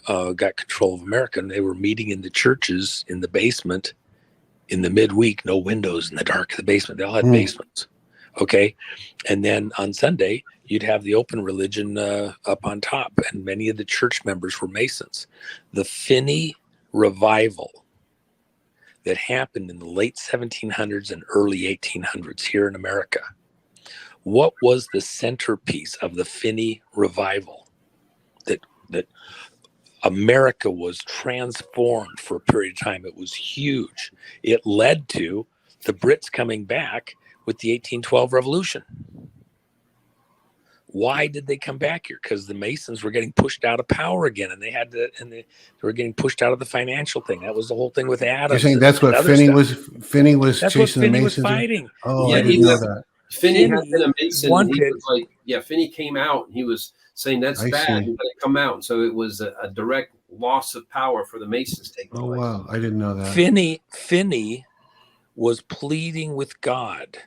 Speaker 2: got control of America, and they were meeting in the churches in the basement in the midweek, no windows in the dark of the basement. They all had basements. Okay. And then on Sunday, you'd have the open religion up on top, and many of the church members were Masons. The Finney revival that happened in the late 1700s and early 1800s here in America. What was the centerpiece of the Finney revival that America was transformed for a period of time? It was huge. It led to the Brits coming back with the 1812 revolution. Why did they come back here? Because the Masons were getting pushed out of power again, and they were getting pushed out of the financial thing. That was the whole thing with Adams.
Speaker 1: You're saying that's what Finney was. Finney was
Speaker 2: That's
Speaker 1: chasing
Speaker 2: what
Speaker 1: the
Speaker 2: Finney was
Speaker 1: Masons.
Speaker 2: fighting.
Speaker 1: Oh,
Speaker 3: Yeah,
Speaker 1: I didn't know that.
Speaker 3: Finney had been a Mason. And he
Speaker 2: wanted-
Speaker 3: was like, Finney came out and he was saying that's
Speaker 1: I
Speaker 3: bad.
Speaker 1: see.
Speaker 3: You gotta come out. And so it was a direct loss of power for the Masons taking
Speaker 1: Oh,
Speaker 3: place.
Speaker 1: wow. I didn't know that.
Speaker 2: Finney was pleading with God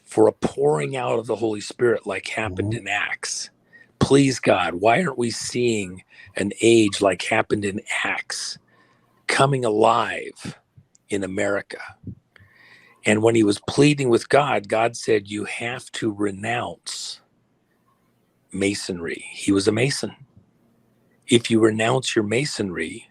Speaker 2: for a pouring out of the Holy Spirit like happened in Acts. Please, God, why aren't we seeing an age like happened in Acts coming alive in America? And when he was pleading with God, God said, you have to renounce Masonry. He was a Mason. If you renounce your Masonry,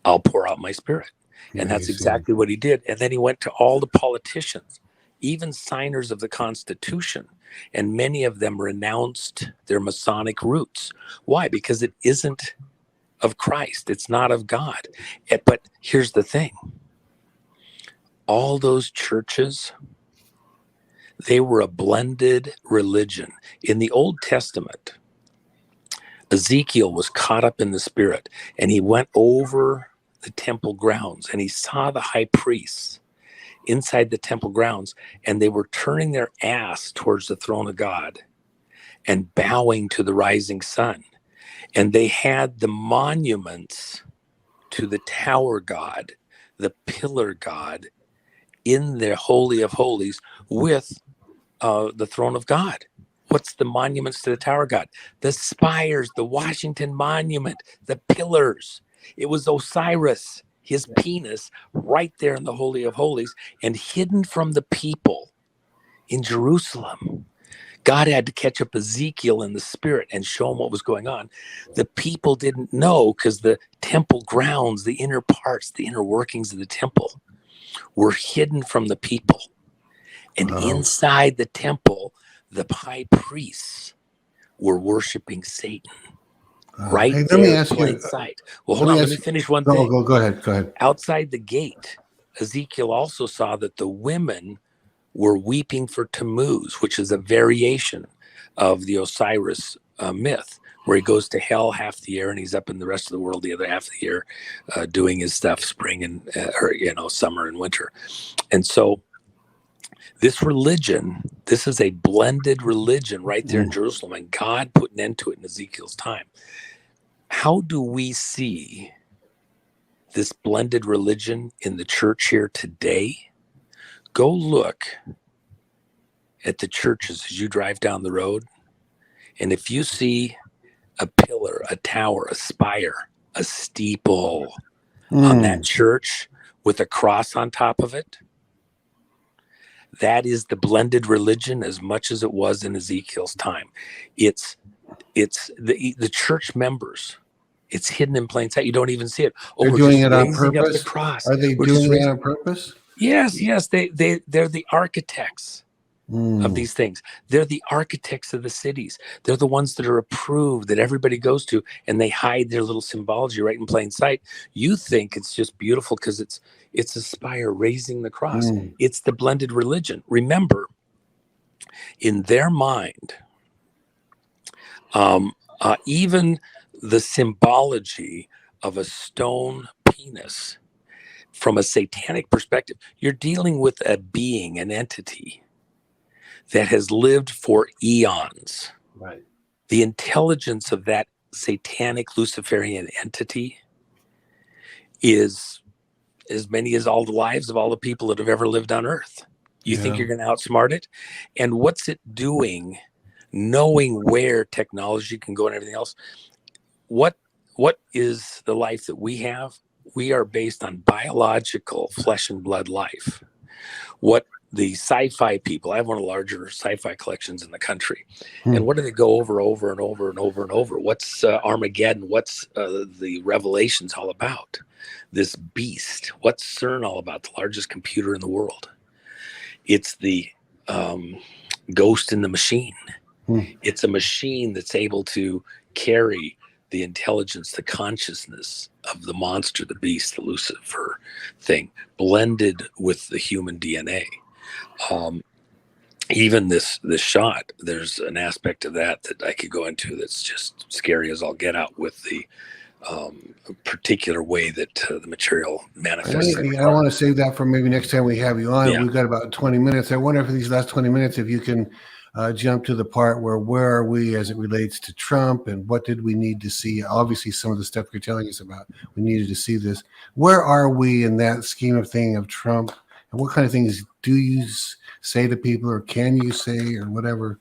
Speaker 2: I'll pour out my Spirit. And that's exactly what he did. And then he went to all the politicians, even signers of the Constitution, and many of them renounced their Masonic roots. Why? Because it isn't of Christ. It's not of God. But here's the thing. All those churches, they were a blended religion. In the Old Testament, Ezekiel was caught up in the Spirit, and he went over the temple grounds, and he saw the high priests inside the temple grounds, and they were turning their ass towards the throne of God and bowing to the rising sun. And they had the monuments to the tower god the pillar God in the Holy of Holies with the throne of God. What's the monuments to the Tower God? The spires, the Washington Monument, the pillars. It was Osiris, his penis, right there in the Holy of Holies, and hidden from the people in Jerusalem. God had to catch up Ezekiel in the spirit and show him what was going on. The people didn't know because the temple grounds, the inner parts, the inner workings of the temple were hidden from the people. And inside the temple, the high priests were worshiping Satan. Right
Speaker 1: hey,
Speaker 2: there
Speaker 1: let me
Speaker 2: in
Speaker 1: ask
Speaker 2: plain
Speaker 1: you.
Speaker 2: sight. Well, hold on. Let me finish one thing.
Speaker 1: Go ahead. Go ahead.
Speaker 2: Outside the gate, Ezekiel also saw that the women were weeping for Tammuz, which is a variation of the Osiris myth, where he goes to hell half the year and he's up in the rest of the world the other half of the year, doing his stuff, spring and summer and winter. And so this religion, this is a blended religion right there in Jerusalem, and God put an end to it in Ezekiel's time. How do we see this blended religion in the church here today? Go look at the churches as you drive down the road, and if you see a pillar, a tower, a spire, a steeple on that church with a cross on top of it, that is the blended religion as much as it was in Ezekiel's time. It's the church members. It's hidden in plain sight. You don't even see it. Oh,
Speaker 1: They're
Speaker 2: we're
Speaker 1: doing
Speaker 2: just
Speaker 1: it on
Speaker 2: raising up the
Speaker 1: purpose.
Speaker 2: cross.
Speaker 1: Are they doing it on purpose?
Speaker 2: Yes. They're the architects of these things. They're the architects of the cities. They're the ones that are approved, that everybody goes to, and they hide their little symbology right in plain sight. You think it's just beautiful because it's a spire raising the cross. It's the blended religion. Remember, in their mind, even the symbology of a stone penis, from a satanic perspective, you're dealing with a being, an entity that has lived for eons.
Speaker 3: Right.
Speaker 2: The intelligence of that satanic Luciferian entity is as many as all the lives of all the people that have ever lived on earth. You think you're going to outsmart it? And what's it doing, knowing where technology can go and everything else? What is the life that we have? We are based on biological flesh and blood life. What the sci-fi people, I have one of the larger sci-fi collections in the country. And what do they go over and over and over and over? What's Armageddon? What's the Revelations all about? This beast. What's CERN all about? The largest computer in the world. It's the ghost in the machine. It's a machine that's able to carry the intelligence, the consciousness of the monster, the beast, the Lucifer thing, blended with the human DNA. Even this shot, there's an aspect of that I could go into that's just scary as all get out with the particular way that the material manifests.
Speaker 1: I want to save that for maybe next time we have you on.
Speaker 2: Yeah.
Speaker 1: We've got about 20 minutes. I wonder if in these last 20 minutes, if you can jump to the part where are we as it relates to Trump and what did we need to see? Obviously, some of the stuff you're telling us about, we needed to see this. Where are we in that scheme of thing of Trump? And what kind of things do you say to people, or can you say, or whatever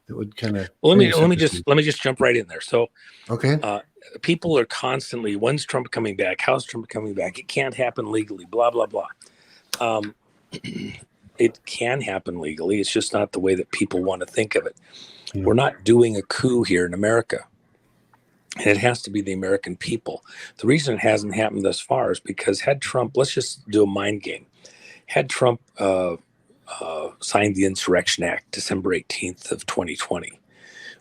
Speaker 1: that would kind of?
Speaker 2: Well, let me just jump right in there. So,
Speaker 1: okay.
Speaker 2: People are constantly, when's Trump coming back? How's Trump coming back? It can't happen legally. Blah blah blah. It can happen legally. It's just not the way that people want to think of it. We're not doing a coup here in America. And it has to be the American people. The reason it hasn't happened thus far is because had Trump, let's just do a mind game. Had Trump signed the Insurrection Act December 18th of 2020,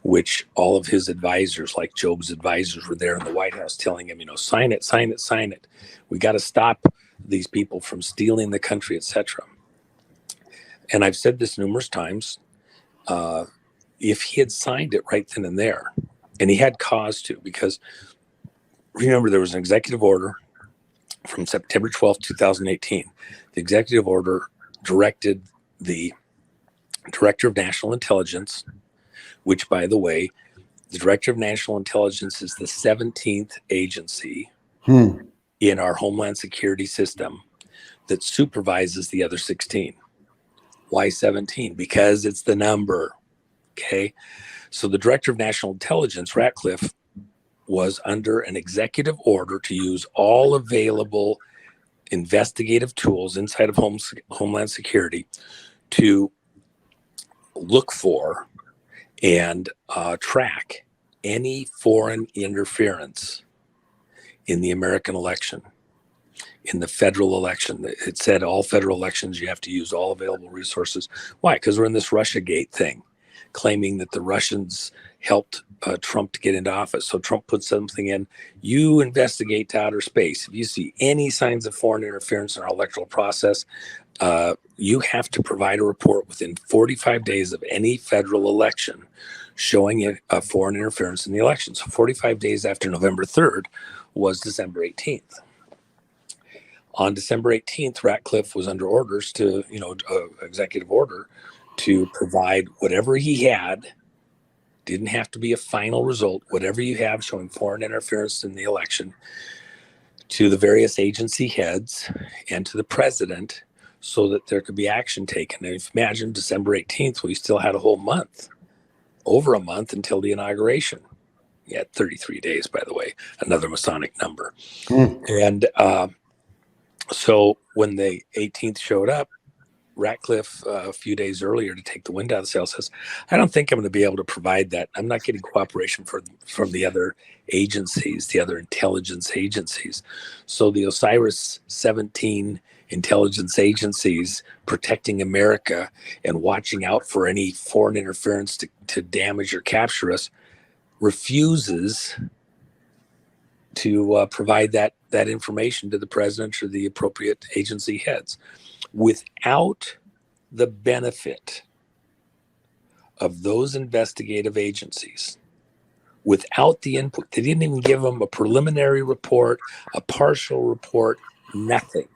Speaker 2: which all of his advisors, like Job's advisors, were there in the White House telling him, sign it, sign it, sign it. We got to stop these people from stealing the country, etc. And I've said this numerous times, if he had signed it right then and there, and he had cause to, because remember, there was an executive order from September 12th, 2018. The executive order directed the Director of National Intelligence, which, by the way, the Director of National Intelligence is the 17th agency in our Homeland Security system. that supervises the other 16. Why 17? Because it's the number. Okay. So the director of national intelligence, Ratcliffe, was under an executive order to use all available investigative tools inside of Homeland Security to look for and track any foreign interference in the American election, in the federal election. It said all federal elections, you have to use all available resources. Why? Because we're in this Russiagate thing, claiming that the Russians helped Trump to get into office. So Trump put something in, you investigate to outer space. If you see any signs of foreign interference in our electoral process, you have to provide a report within 45 days of any federal election showing a foreign interference in the election. So 45 days after November 3rd was December 18th. On December 18th, Ratcliffe was under orders to, executive order to provide whatever he had. Didn't have to be a final result. Whatever you have showing foreign interference in the election to the various agency heads and to the president so that there could be action taken. And if you imagine December 18th, we still had a whole month, over a month until the inauguration. You had 33 days, by the way, another Masonic number. And so when the 18th showed up, Ratcliffe, a few days earlier, to take the wind out of the sails, says, I don't think I'm going to be able to provide that. I'm not getting cooperation from the other agencies, the other intelligence agencies. So the Osiris 17 intelligence agencies protecting America and watching out for any foreign interference to damage or capture us refuses to provide that information to the president or the appropriate agency heads. Without the benefit of those investigative agencies, without the input, they didn't even give them a preliminary report, a partial report, nothing.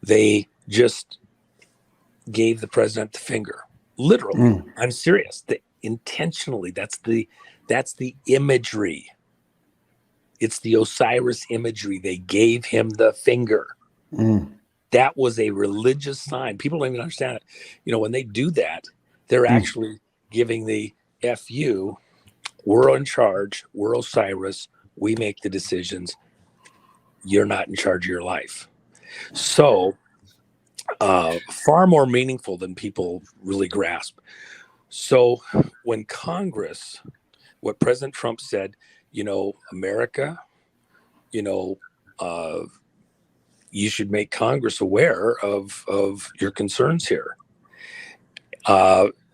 Speaker 2: They just gave the president the finger. Literally, I'm serious. Intentionally, that's the imagery. It's the Osiris imagery. They gave him the finger. That was a religious sign. People don't even understand it. When they do that, they're actually giving the FU, we're in charge, we're Osiris, we make the decisions, you're not in charge of your life. So far more meaningful than people really grasp. So when Congress, what President Trump said, America, you should make Congress aware of your concerns here.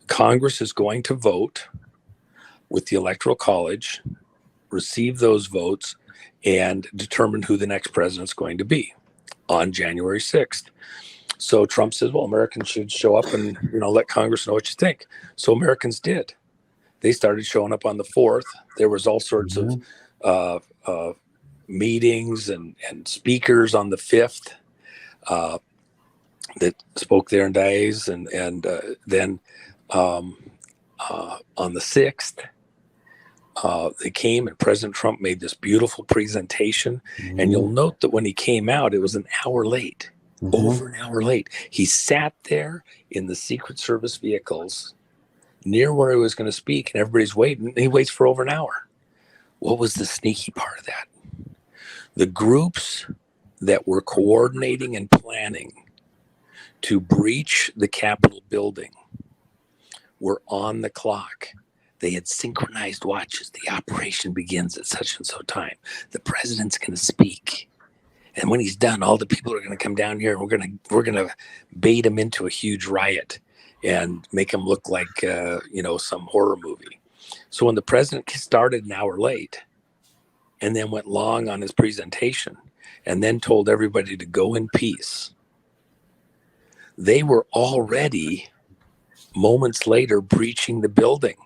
Speaker 2: Congress is going to vote with the Electoral College, receive those votes, and determine who the next president's going to be on January 6th. So Trump says, well, Americans should show up and let Congress know what you think. So Americans did. They started showing up on the 4th. There was all sorts of meetings and speakers on the 5th that spoke their days, and then on the 6th they came, and President Trump made this beautiful presentation. And you'll note that when he came out, it was an hour late, over an hour late. He sat there in the Secret Service vehicles near where he was going to speak, and everybody's waiting, and he waits for over an hour. What was the sneaky part of that? The groups that were coordinating and planning to breach the Capitol building were on the clock. They had synchronized watches. The operation begins at such and so time. The president's going to speak. And when he's done, all the people are going to come down here, and we're going to bait him into a huge riot and make him look like some horror movie. So when the president started an hour late and then went long on his presentation and then told everybody to go in peace, they were already moments later breaching the building.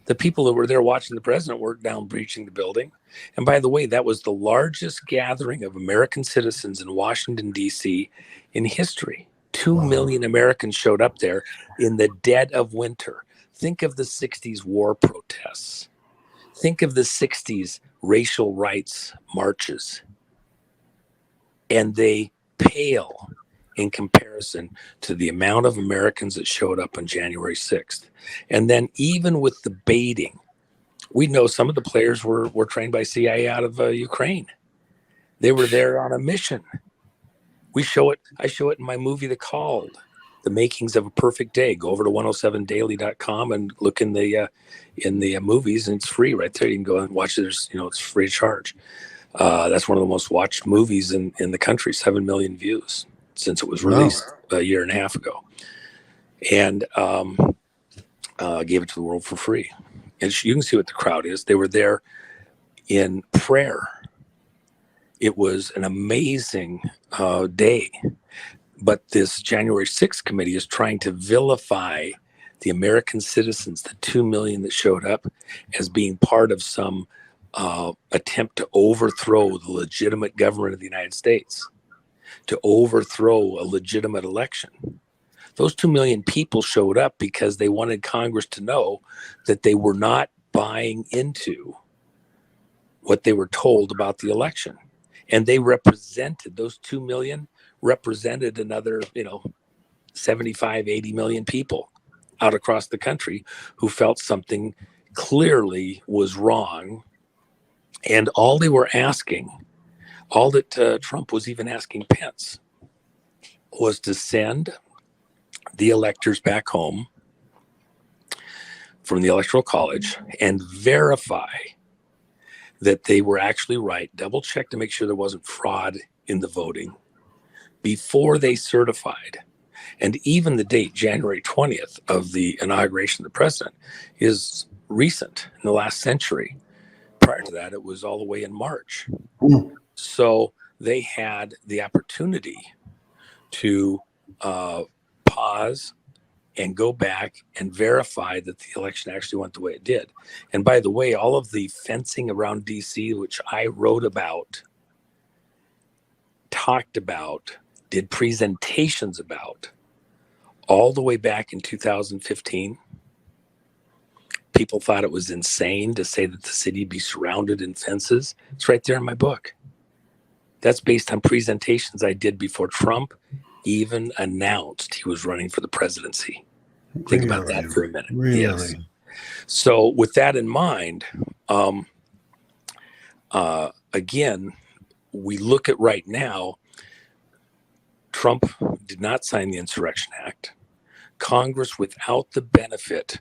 Speaker 2: The people that were there watching the president were down breaching the building. And by the way, that was the largest gathering of American citizens in Washington, D.C. in history. 2 million Americans showed up there in the dead of winter. Think of the 60s war protests. Think of the 60s racial rights marches. And they pale in comparison to the amount of Americans that showed up on January 6th. And then even with the baiting, we know some of the players were trained by CIA out of Ukraine. They were there on a mission. I show it in my movie, The Called, The Makings of a Perfect Day. Go over to 107daily.com and look in the movies, and it's free right there. You can go and watch it. It's free of charge. That's one of the most watched movies in the country, 7 million views since it was released a year and a half ago. And gave it to the world for free. And you can see what the crowd is. They were there in prayer. It was an amazing day. But this January 6th committee is trying to vilify the American citizens, the 2 million that showed up, as being part of some attempt to overthrow the legitimate government of the United States, to overthrow a legitimate election. Those 2 million people showed up because they wanted Congress to know that they were not buying into what they were told about the election. And they represented, those 2 million represented another, 75, 80 million people out across the country who felt something clearly was wrong. And all they were asking, all that Trump was even asking Pence, was to send the electors back home from the Electoral College and verify that they were actually right, double check to make sure there wasn't fraud in the voting before they certified. And even the date, January 20th, of the inauguration of the president, is recent in the last century. Prior to that, it was all the way in March. So they had the opportunity to pause and go back and verify that the election actually went the way it did. And by the way, all of the fencing around DC, which I wrote about, talked about, did presentations about, all the way back in 2015, people thought it was insane to say that the city be surrounded in fences. It's right there in my book. That's based on presentations I did before Trump even announced he was running for the presidency. Think about that for a minute.
Speaker 1: Really?
Speaker 2: Yes. So with that in mind, again, we look at right now, Trump did not sign the Insurrection Act. Congress, without the benefit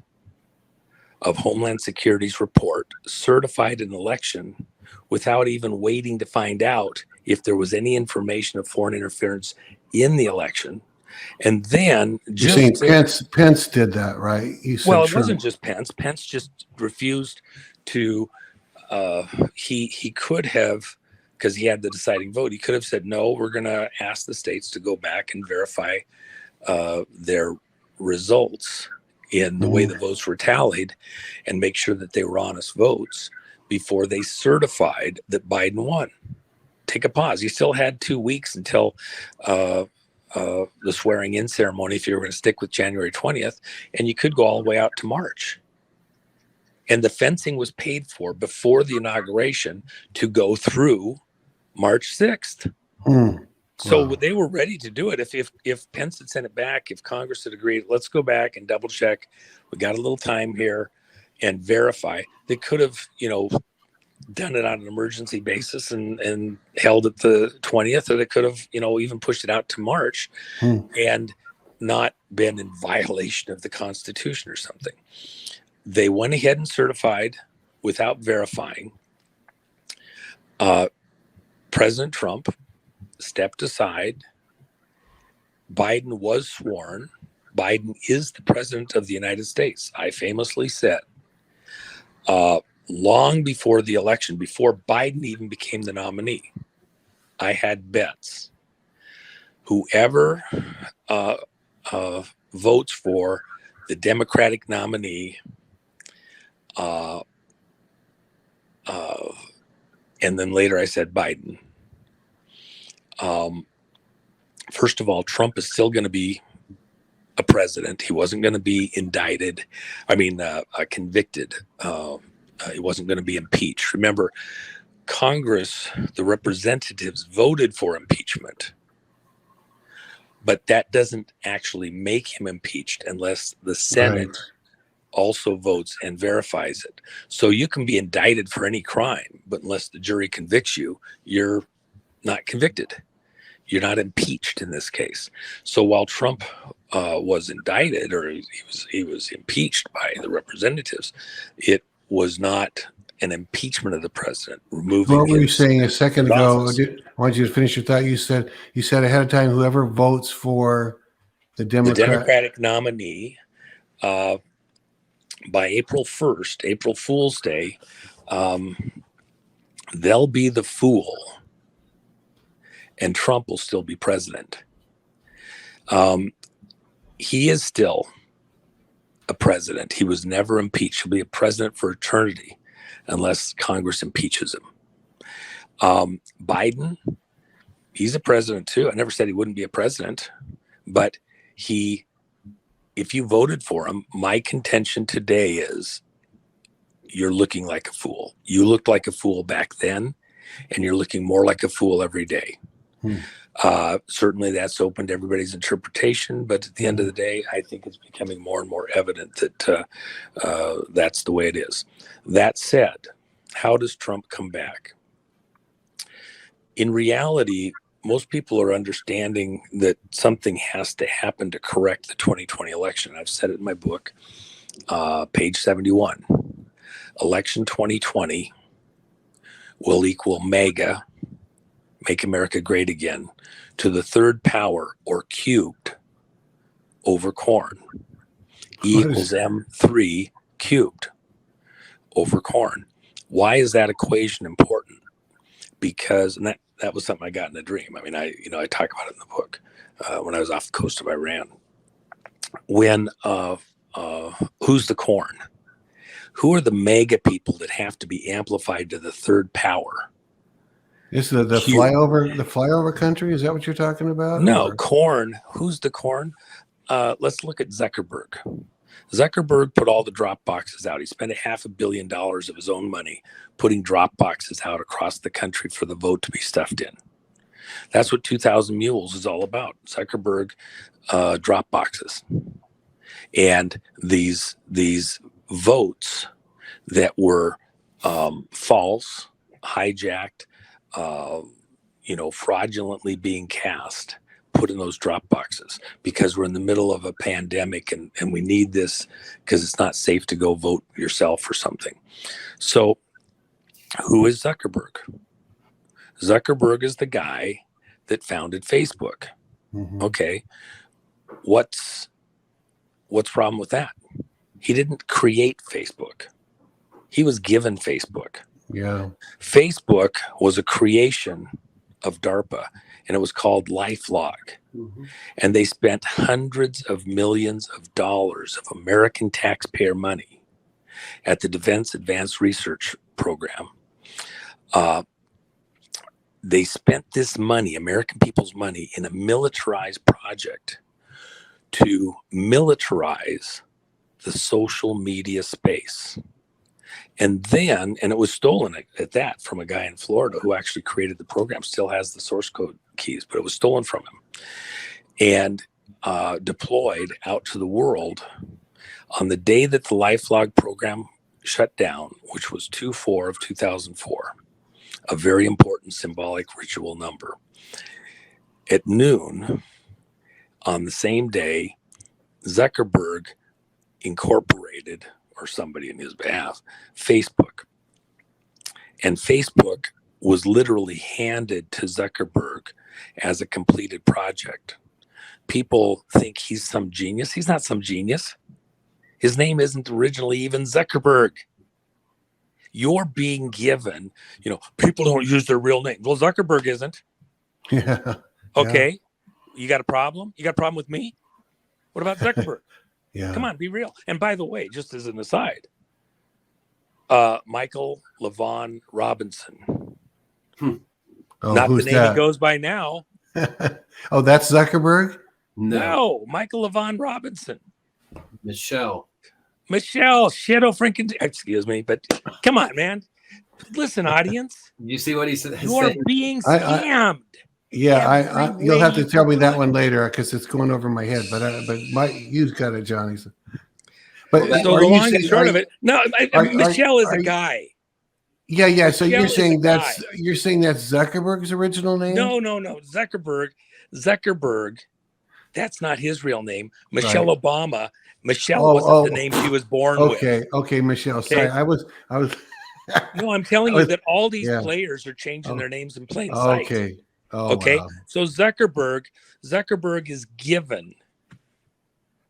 Speaker 2: of Homeland Security's report, certified an election without even waiting to find out if there was any information of foreign interference in the election. And then
Speaker 1: Pence did that, right?
Speaker 2: Well, it wasn't just Pence. Pence just refused to, he could have, because he had the deciding vote, he could have said, no, we're going to ask the states to go back and verify their results in the way the votes were tallied and make sure that they were honest votes before they certified that Biden won. Take a pause. You still had 2 weeks until the swearing in ceremony, if you were going to stick with January 20th, and you could go all the way out to March. And the fencing was paid for before the inauguration to go through March 6th. So they were ready to do it. If Pence had sent it back, if Congress had agreed, let's go back and double check. We got a little time here and verify. They could have, done it on an emergency basis and held it the 20th, or they could have, even pushed it out to March and not been in violation of the Constitution or something. They went ahead and certified without verifying. President Trump stepped aside. Biden was sworn. Biden is the president of the United States. I famously said, long before the election, before Biden even became the nominee, I had bets. Whoever votes for the Democratic nominee, and then later I said Biden. First of all, Trump is still going to be a president. He wasn't going to be indicted. Convicted. He wasn't going to be impeached. Remember, Congress, the representatives voted for impeachment. But that doesn't actually make him impeached unless the Senate
Speaker 1: Right.
Speaker 2: also votes and verifies it. So you can be indicted for any crime, but unless the jury convicts you, you're not convicted. You're not impeached in this case. So while Trump was indicted, or he was impeached by the representatives, it was not an impeachment of the president, removing
Speaker 1: What were you
Speaker 2: his
Speaker 1: saying a second ago?
Speaker 2: office.
Speaker 1: I want you to finish your thought. You said ahead of time, whoever votes for the
Speaker 2: The
Speaker 1: Democrat.
Speaker 2: Democratic nominee, by April 1st, April Fool's Day, they'll be the fool, and Trump will still be president. He is still a president. He was never impeached. He'll be a president for eternity unless Congress impeaches him. Biden, he's a president too. I never said he wouldn't be a president, but if you voted for him, my contention today is you're looking like a fool. You looked like a fool back then, and you're looking more like a fool every day. Certainly that's open to everybody's interpretation, but at the end of the day, I think it's becoming more and more evident that that's the way it is. That said, how does Trump come back? In reality, most people are understanding that something has to happen to correct the 2020 election. I've said it in my book, page 71. Election 2020 will equal MAGA, Make America Great Again, to the third power, or cubed, over corn. E equals M3 cubed over corn. Why is that equation important? Because, and that was something I got in a dream. I mean, I talk about it in the book when I was off the coast of Iran. When who's the corn? Who are the mega people that have to be amplified to the third power?
Speaker 1: Is the flyover country? Is that what you're talking about?
Speaker 2: No,
Speaker 1: or?
Speaker 2: corn. Who's the corn? Let's look at Zuckerberg. Zuckerberg put all the drop boxes out. He spent $500 million of his own money putting drop boxes out across the country for the vote to be stuffed in. That's what 2,000 Mules is all about. Zuckerberg drop boxes. And these votes that were false, hijacked, fraudulently being cast, put in those drop boxes, because we're in the middle of a pandemic and we need this because it's not safe to go vote yourself for something. So who is Zuckerberg? Zuckerberg is the guy that founded Facebook.
Speaker 1: Mm-hmm.
Speaker 2: Okay. What's problem with that? He didn't create Facebook. He was given Facebook.
Speaker 1: Yeah.
Speaker 2: Facebook was a creation of DARPA, and it was called LifeLog.
Speaker 3: Mm-hmm.
Speaker 2: And they spent hundreds of millions of dollars of American taxpayer money at the Defense Advanced Research Program. They spent this money, American people's money, in a militarized project to militarize the social media space. And it was stolen at that from a guy in Florida who actually created the program, still has the source code keys, but it was stolen from him and deployed out to the world on the day that the LifeLog program shut down, which was 2/4 of 2004, a very important symbolic ritual number. At noon on the same day, Zuckerberg incorporated, or somebody in his behalf, Facebook. And Facebook was literally handed to Zuckerberg as a completed project. People think he's some genius. He's not some genius. His name isn't originally even Zuckerberg. You're being given, people don't use their real name. Well, Zuckerberg isn't.
Speaker 1: Yeah.
Speaker 2: Okay. You got a problem? You got a problem with me? What about Zuckerberg?
Speaker 1: Yeah.
Speaker 2: Come on, be real. And by the way, just as an aside, Michael LaVaughn Robinson.
Speaker 1: Oh,
Speaker 2: Not the
Speaker 1: who's
Speaker 2: name
Speaker 1: that?
Speaker 2: he goes by now.
Speaker 1: Oh, that's Zuckerberg?
Speaker 2: No, Michael LaVaughn Robinson.
Speaker 3: Michelle,
Speaker 2: Shadow Franken. Excuse me, but come on, man. Listen, audience.
Speaker 3: you see what he said?
Speaker 2: You are being scammed.
Speaker 1: Yeah, you'll have to
Speaker 2: you
Speaker 1: tell me that
Speaker 2: want.
Speaker 1: one later because it's going over my head. But you've got it, Johnny.
Speaker 3: Well,
Speaker 1: But
Speaker 2: So
Speaker 1: are
Speaker 2: the
Speaker 1: you
Speaker 2: long and
Speaker 1: saying?
Speaker 2: short of it, no, Michelle is
Speaker 1: Are
Speaker 2: a
Speaker 1: you,
Speaker 2: guy.
Speaker 1: yeah. So
Speaker 2: Michelle is a guy.
Speaker 1: you're saying that's Zuckerberg's original name?
Speaker 2: No. Zuckerberg. That's not his real name. Michelle
Speaker 1: Right.
Speaker 2: Obama. Michelle wasn't the name she was born with.
Speaker 1: Okay, Michelle.
Speaker 2: Okay.
Speaker 1: Sorry, I was.
Speaker 2: No, I'm telling
Speaker 1: I
Speaker 2: you
Speaker 1: was.
Speaker 2: that all these
Speaker 1: Yeah.
Speaker 2: players are changing
Speaker 1: Oh,
Speaker 2: their names in plain sight.
Speaker 1: okay. Oh
Speaker 2: Okay.
Speaker 1: wow.
Speaker 2: So Zuckerberg is given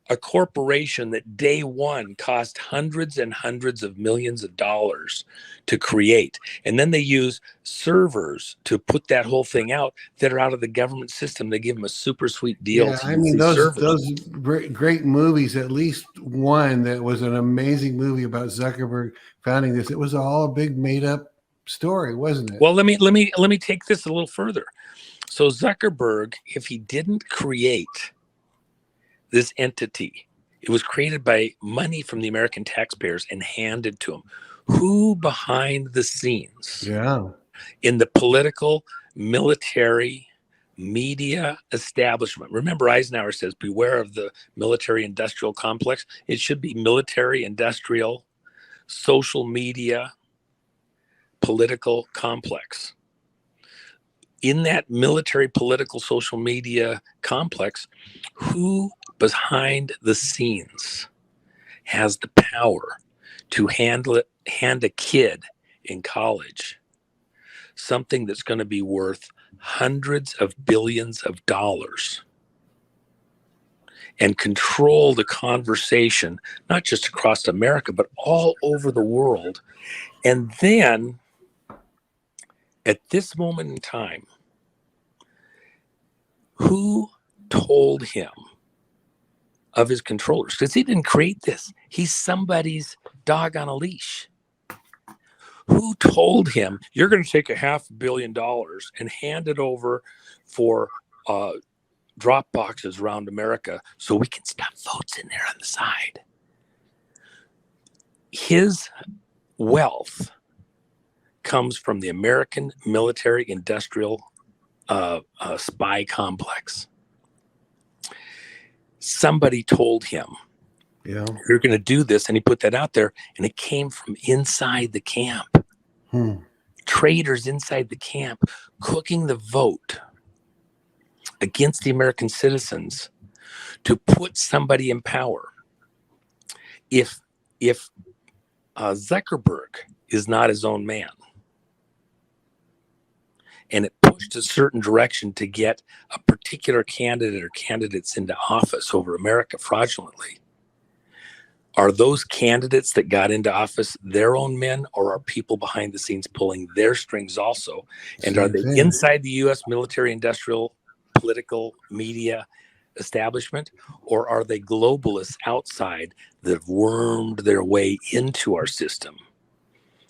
Speaker 2: a corporation that day one cost hundreds and hundreds of millions of dollars to create. And then they use servers to put that whole thing out that are out of the government system. They give them a super sweet deal
Speaker 1: Yeah,
Speaker 2: to
Speaker 1: I
Speaker 2: use
Speaker 1: mean
Speaker 2: these servers.
Speaker 1: those great movies. At least one that was an amazing movie about Zuckerberg founding this. It was all a big made up story, wasn't it?
Speaker 2: Well, let me take this a little further. So Zuckerberg, if he didn't create this entity, it was created by money from the American taxpayers and handed to him. Who behind the scenes in the political, military, media establishment? Remember, Eisenhower says, beware of the military industrial complex. It should be military, industrial, social media, political complex. In that military, political, social media complex, who behind the scenes has the power to hand a kid in college something that's going to be worth hundreds of billions of dollars and control the conversation, not just across America, but all over the world? And then at this moment in time, who told him of his controllers? Because he didn't create this. He's somebody's dog on a leash. Who told him, you're going to take $500 million and hand it over for drop boxes around America so we can stuff votes in there on the side? His wealth comes from the American military industrial spy complex. Somebody told him, you're going to do this, and he put that out there, and it came from inside the camp. Traitors inside the camp cooking the vote against the American citizens to put somebody in power. If Zuckerberg is not his own man, and it pushed a certain direction to get a particular candidate or candidates into office over America fraudulently, are those candidates that got into office their own men, or are people behind the scenes pulling their strings also? And are they inside the U.S. military, industrial, political, media establishment, or are they globalists outside that have wormed their way into our system,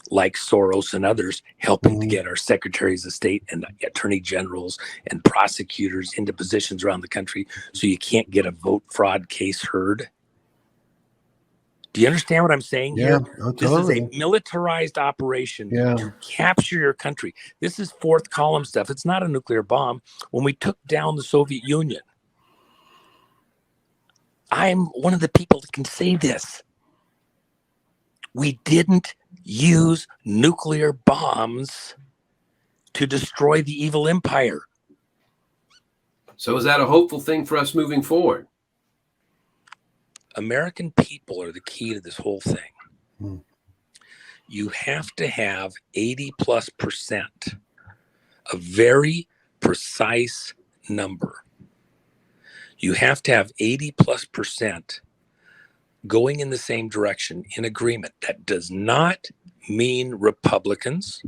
Speaker 2: like Soros and others, helping to get our secretaries of state and attorney generals and prosecutors into positions around the country so you can't get a vote fraud case heard? Do you understand what I'm saying here?
Speaker 1: Oh,
Speaker 2: This is a militarized operation to capture your country. This is fourth column stuff. It's not a nuclear bomb. When we took down the Soviet Union, I'm one of the people that can say this. We didn't use nuclear bombs to destroy the evil empire.
Speaker 3: So is that a hopeful thing for us moving forward?
Speaker 2: American people are the key to this whole thing. You have to have 80+%, a very precise number. You have to have 80+% going in the same direction in agreement. That does not mean Republicans.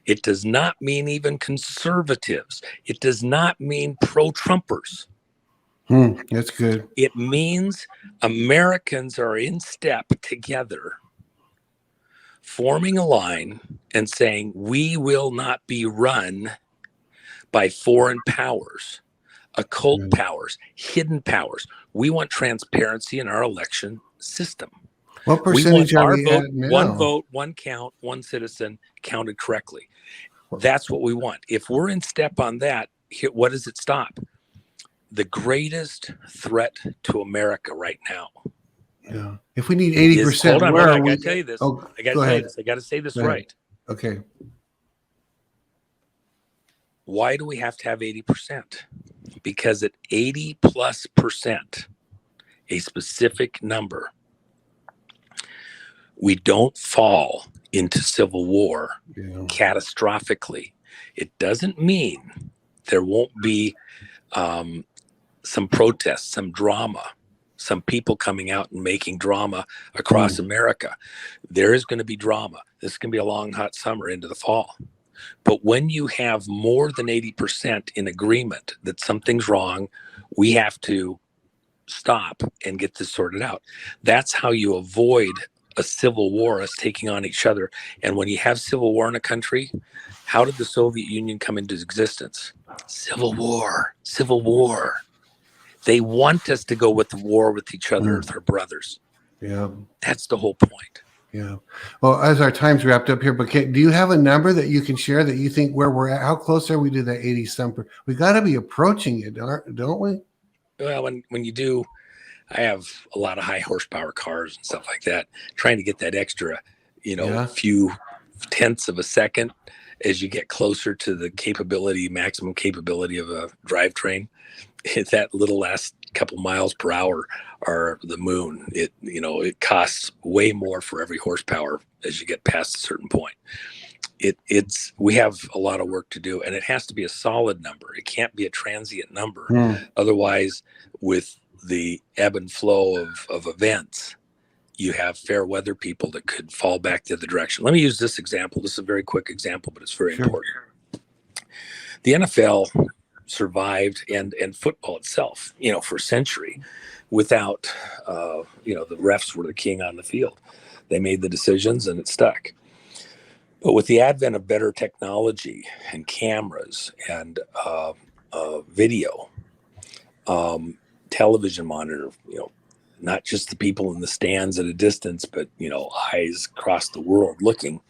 Speaker 2: It does not mean even conservatives. It does not mean pro-Trumpers.
Speaker 1: That's good.
Speaker 2: It means Americans are in step together, forming a line and saying, we will not be run by foreign powers, occult powers, hidden powers. We want transparency in our election system.
Speaker 1: What percentage are we at now?
Speaker 2: One vote, one count, one citizen counted correctly. That's what we want. If we're in step on that, what does it stop? The greatest threat to America right now.
Speaker 1: Yeah. If we need 80%,
Speaker 2: Hold on,
Speaker 1: where
Speaker 2: I
Speaker 1: are we?
Speaker 2: gotta tell you this.
Speaker 1: Oh,
Speaker 2: I gotta
Speaker 1: go
Speaker 2: tell you
Speaker 1: ahead.
Speaker 2: this. I gotta say this
Speaker 1: Go ahead.
Speaker 2: right.
Speaker 1: Okay.
Speaker 2: Why do we have to have 80%? Because at 80+%, a specific number, we don't fall into civil war catastrophically. It doesn't mean there won't be some protests, some drama, some people coming out and making drama across America. There is going to be drama. This is going to be a long, hot summer into the fall. But when you have more than 80% in agreement that something's wrong, we have to stop and get this sorted out. That's how you avoid a civil war, us taking on each other. And when you have civil war in a country, how did the Soviet Union come into existence? Civil war, civil war. They want us to go with the war with each other, with our brothers.
Speaker 1: Yeah.
Speaker 2: That's the whole point.
Speaker 1: Yeah. Well, as our time's wrapped up here, but do you have a number that you can share that you think where we're at? How close are we to that 80-something? We got to be approaching it, don't we?
Speaker 2: Well, when you do, I have a lot of high horsepower cars and stuff like that, trying to get that extra, few tenths of a second as you get closer to the maximum capability of a drivetrain. That little last couple miles per hour are the moon. It costs way more for every horsepower as you get past a certain point. We have a lot of work to do, and it has to be a solid number. It can't be a transient number. Otherwise, with the ebb and flow of events, you have fair weather people that could fall back the other direction. Let me use this example. This is a very quick example, but it's very important. The NFL survived and football itself, for a century without, the refs were the king on the field. They made the decisions and it stuck. But with the advent of better technology and cameras and video, television monitor, not just the people in the stands at a distance, but, eyes across the world looking.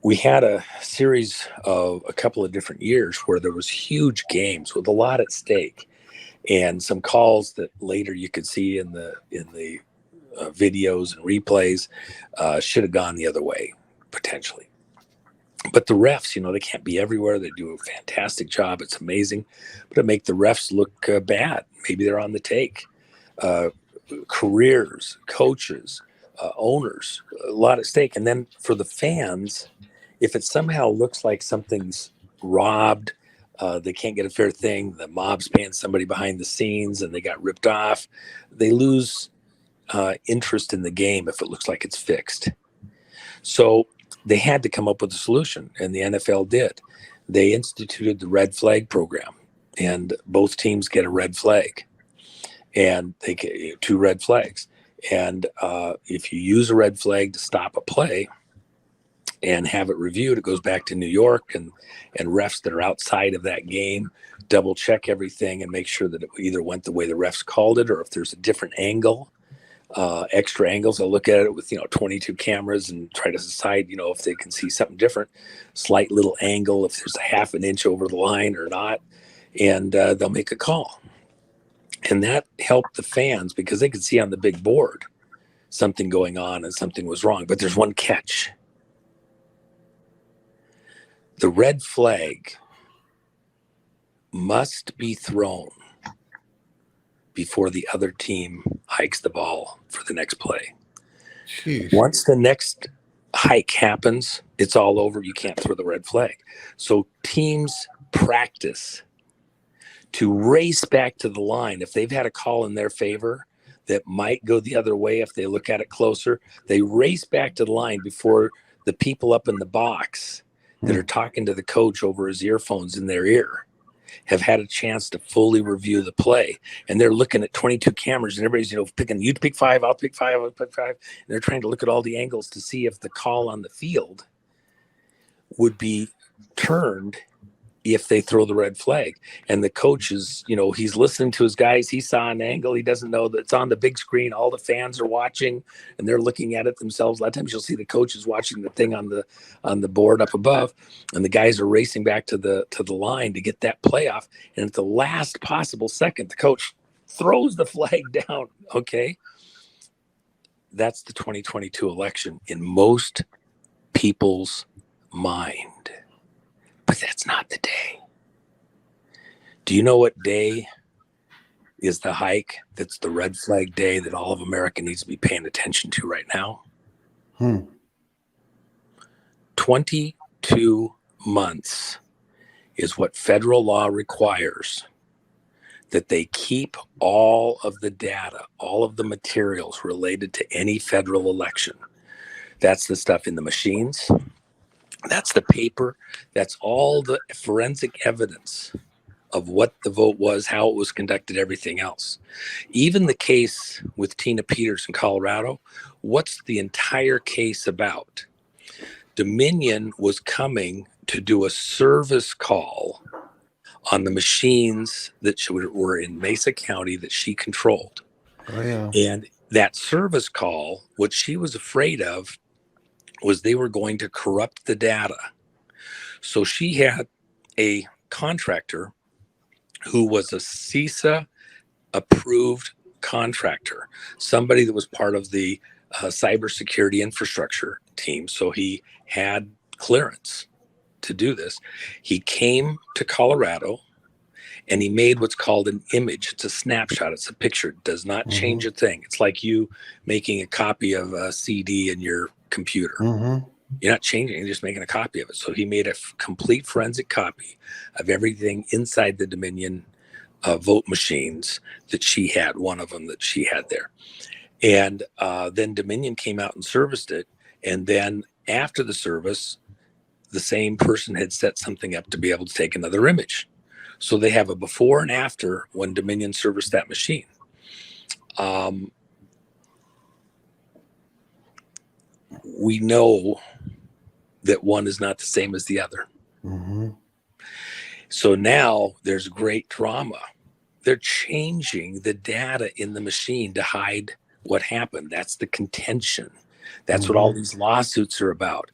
Speaker 2: We had a series of a couple of different years where there was huge games with a lot at stake, and some calls that later you could see in the videos and replays should have gone the other way potentially. But the refs, they can't be everywhere. They do a fantastic job. It's amazing, but it make the refs look bad. Maybe they're on the take. Careers, coaches, owners, a lot at stake. And then for the fans, if it somehow looks like something's robbed, they can't get a fair thing, the mob's paying somebody behind the scenes and they got ripped off, they lose interest in the game if it looks like it's fixed. So they had to come up with a solution, and the NFL did. They instituted the red flag program, and both teams get a red flag, and they get 2 red flags. And if you use a red flag to stop a play and have it reviewed, it goes back to New York, and refs that are outside of that game double check everything and make sure that it either went the way the refs called it, or if there's a different angle, extra angles. I'll look at it with 22 cameras and try to decide if they can see something different, slight little angle, if there's a half an inch over the line or not, and they'll make a call. And that helped the fans because they could see on the big board something going on and something was wrong. But there's one catch. The red flag must be thrown before the other team hikes the ball for the next play. Jeez. Once the next hike happens, it's all over. You can't throw the red flag. So teams practice to race back to the line. If they've had a call in their favor that might go the other way if they look at it closer, they race back to the line before the people up in the box that are talking to the coach over his earphones in their ear have had a chance to fully review the play. And they're looking at 22 cameras, and everybody's, picking, you pick 5, I'll pick 5, I'll pick 5. And they're trying to look at all the angles to see if the call on the field would be turned if they throw the red flag. And the coach is, he's listening to his guys. He saw an angle. He doesn't know that it's on the big screen. All the fans are watching and they're looking at it themselves. A lot of times you'll see the coaches watching the thing on the board up above, and the guys are racing back to the line to get that play off. And at the last possible second, the coach throws the flag down. Okay. That's the 2022 election in most people's mind. But that's not the day. Do you know what day is the hike that's the red flag day that all of America needs to be paying attention to right now? 22 months is what federal law requires, that they keep all of the data, all of the materials related to any federal election. That's the stuff in the machines. That's the paper. That's all the forensic evidence of what the vote was, how it was conducted, everything else. Even the case with Tina Peters in Colorado, what's the entire case about? Dominion was coming to do a service call on the machines that were in Mesa County that she controlled.
Speaker 1: Oh, yeah.
Speaker 2: And that service call, what she was afraid of was they were going to corrupt the data. So she had a contractor who was a CISA approved contractor, somebody that was part of the cybersecurity infrastructure team. So he had clearance to do this. He came to Colorado and he made what's called an image. It's a snapshot. It's a picture. It does not change a thing. It's like you making a copy of a CD in your computer. You're not changing it, you're just making a copy of it. So he made a complete forensic copy of everything inside the Dominion vote machines that she had, one of them that she had there. And then Dominion came out and serviced it. And then after the service, the same person had set something up to be able to take another image. So they have a before and after when Dominion serviced that machine. We know that one is not the same as the other. So now there's great drama. They're changing the data in the machine to hide what happened. That's the contention. That's what all these lawsuits are about.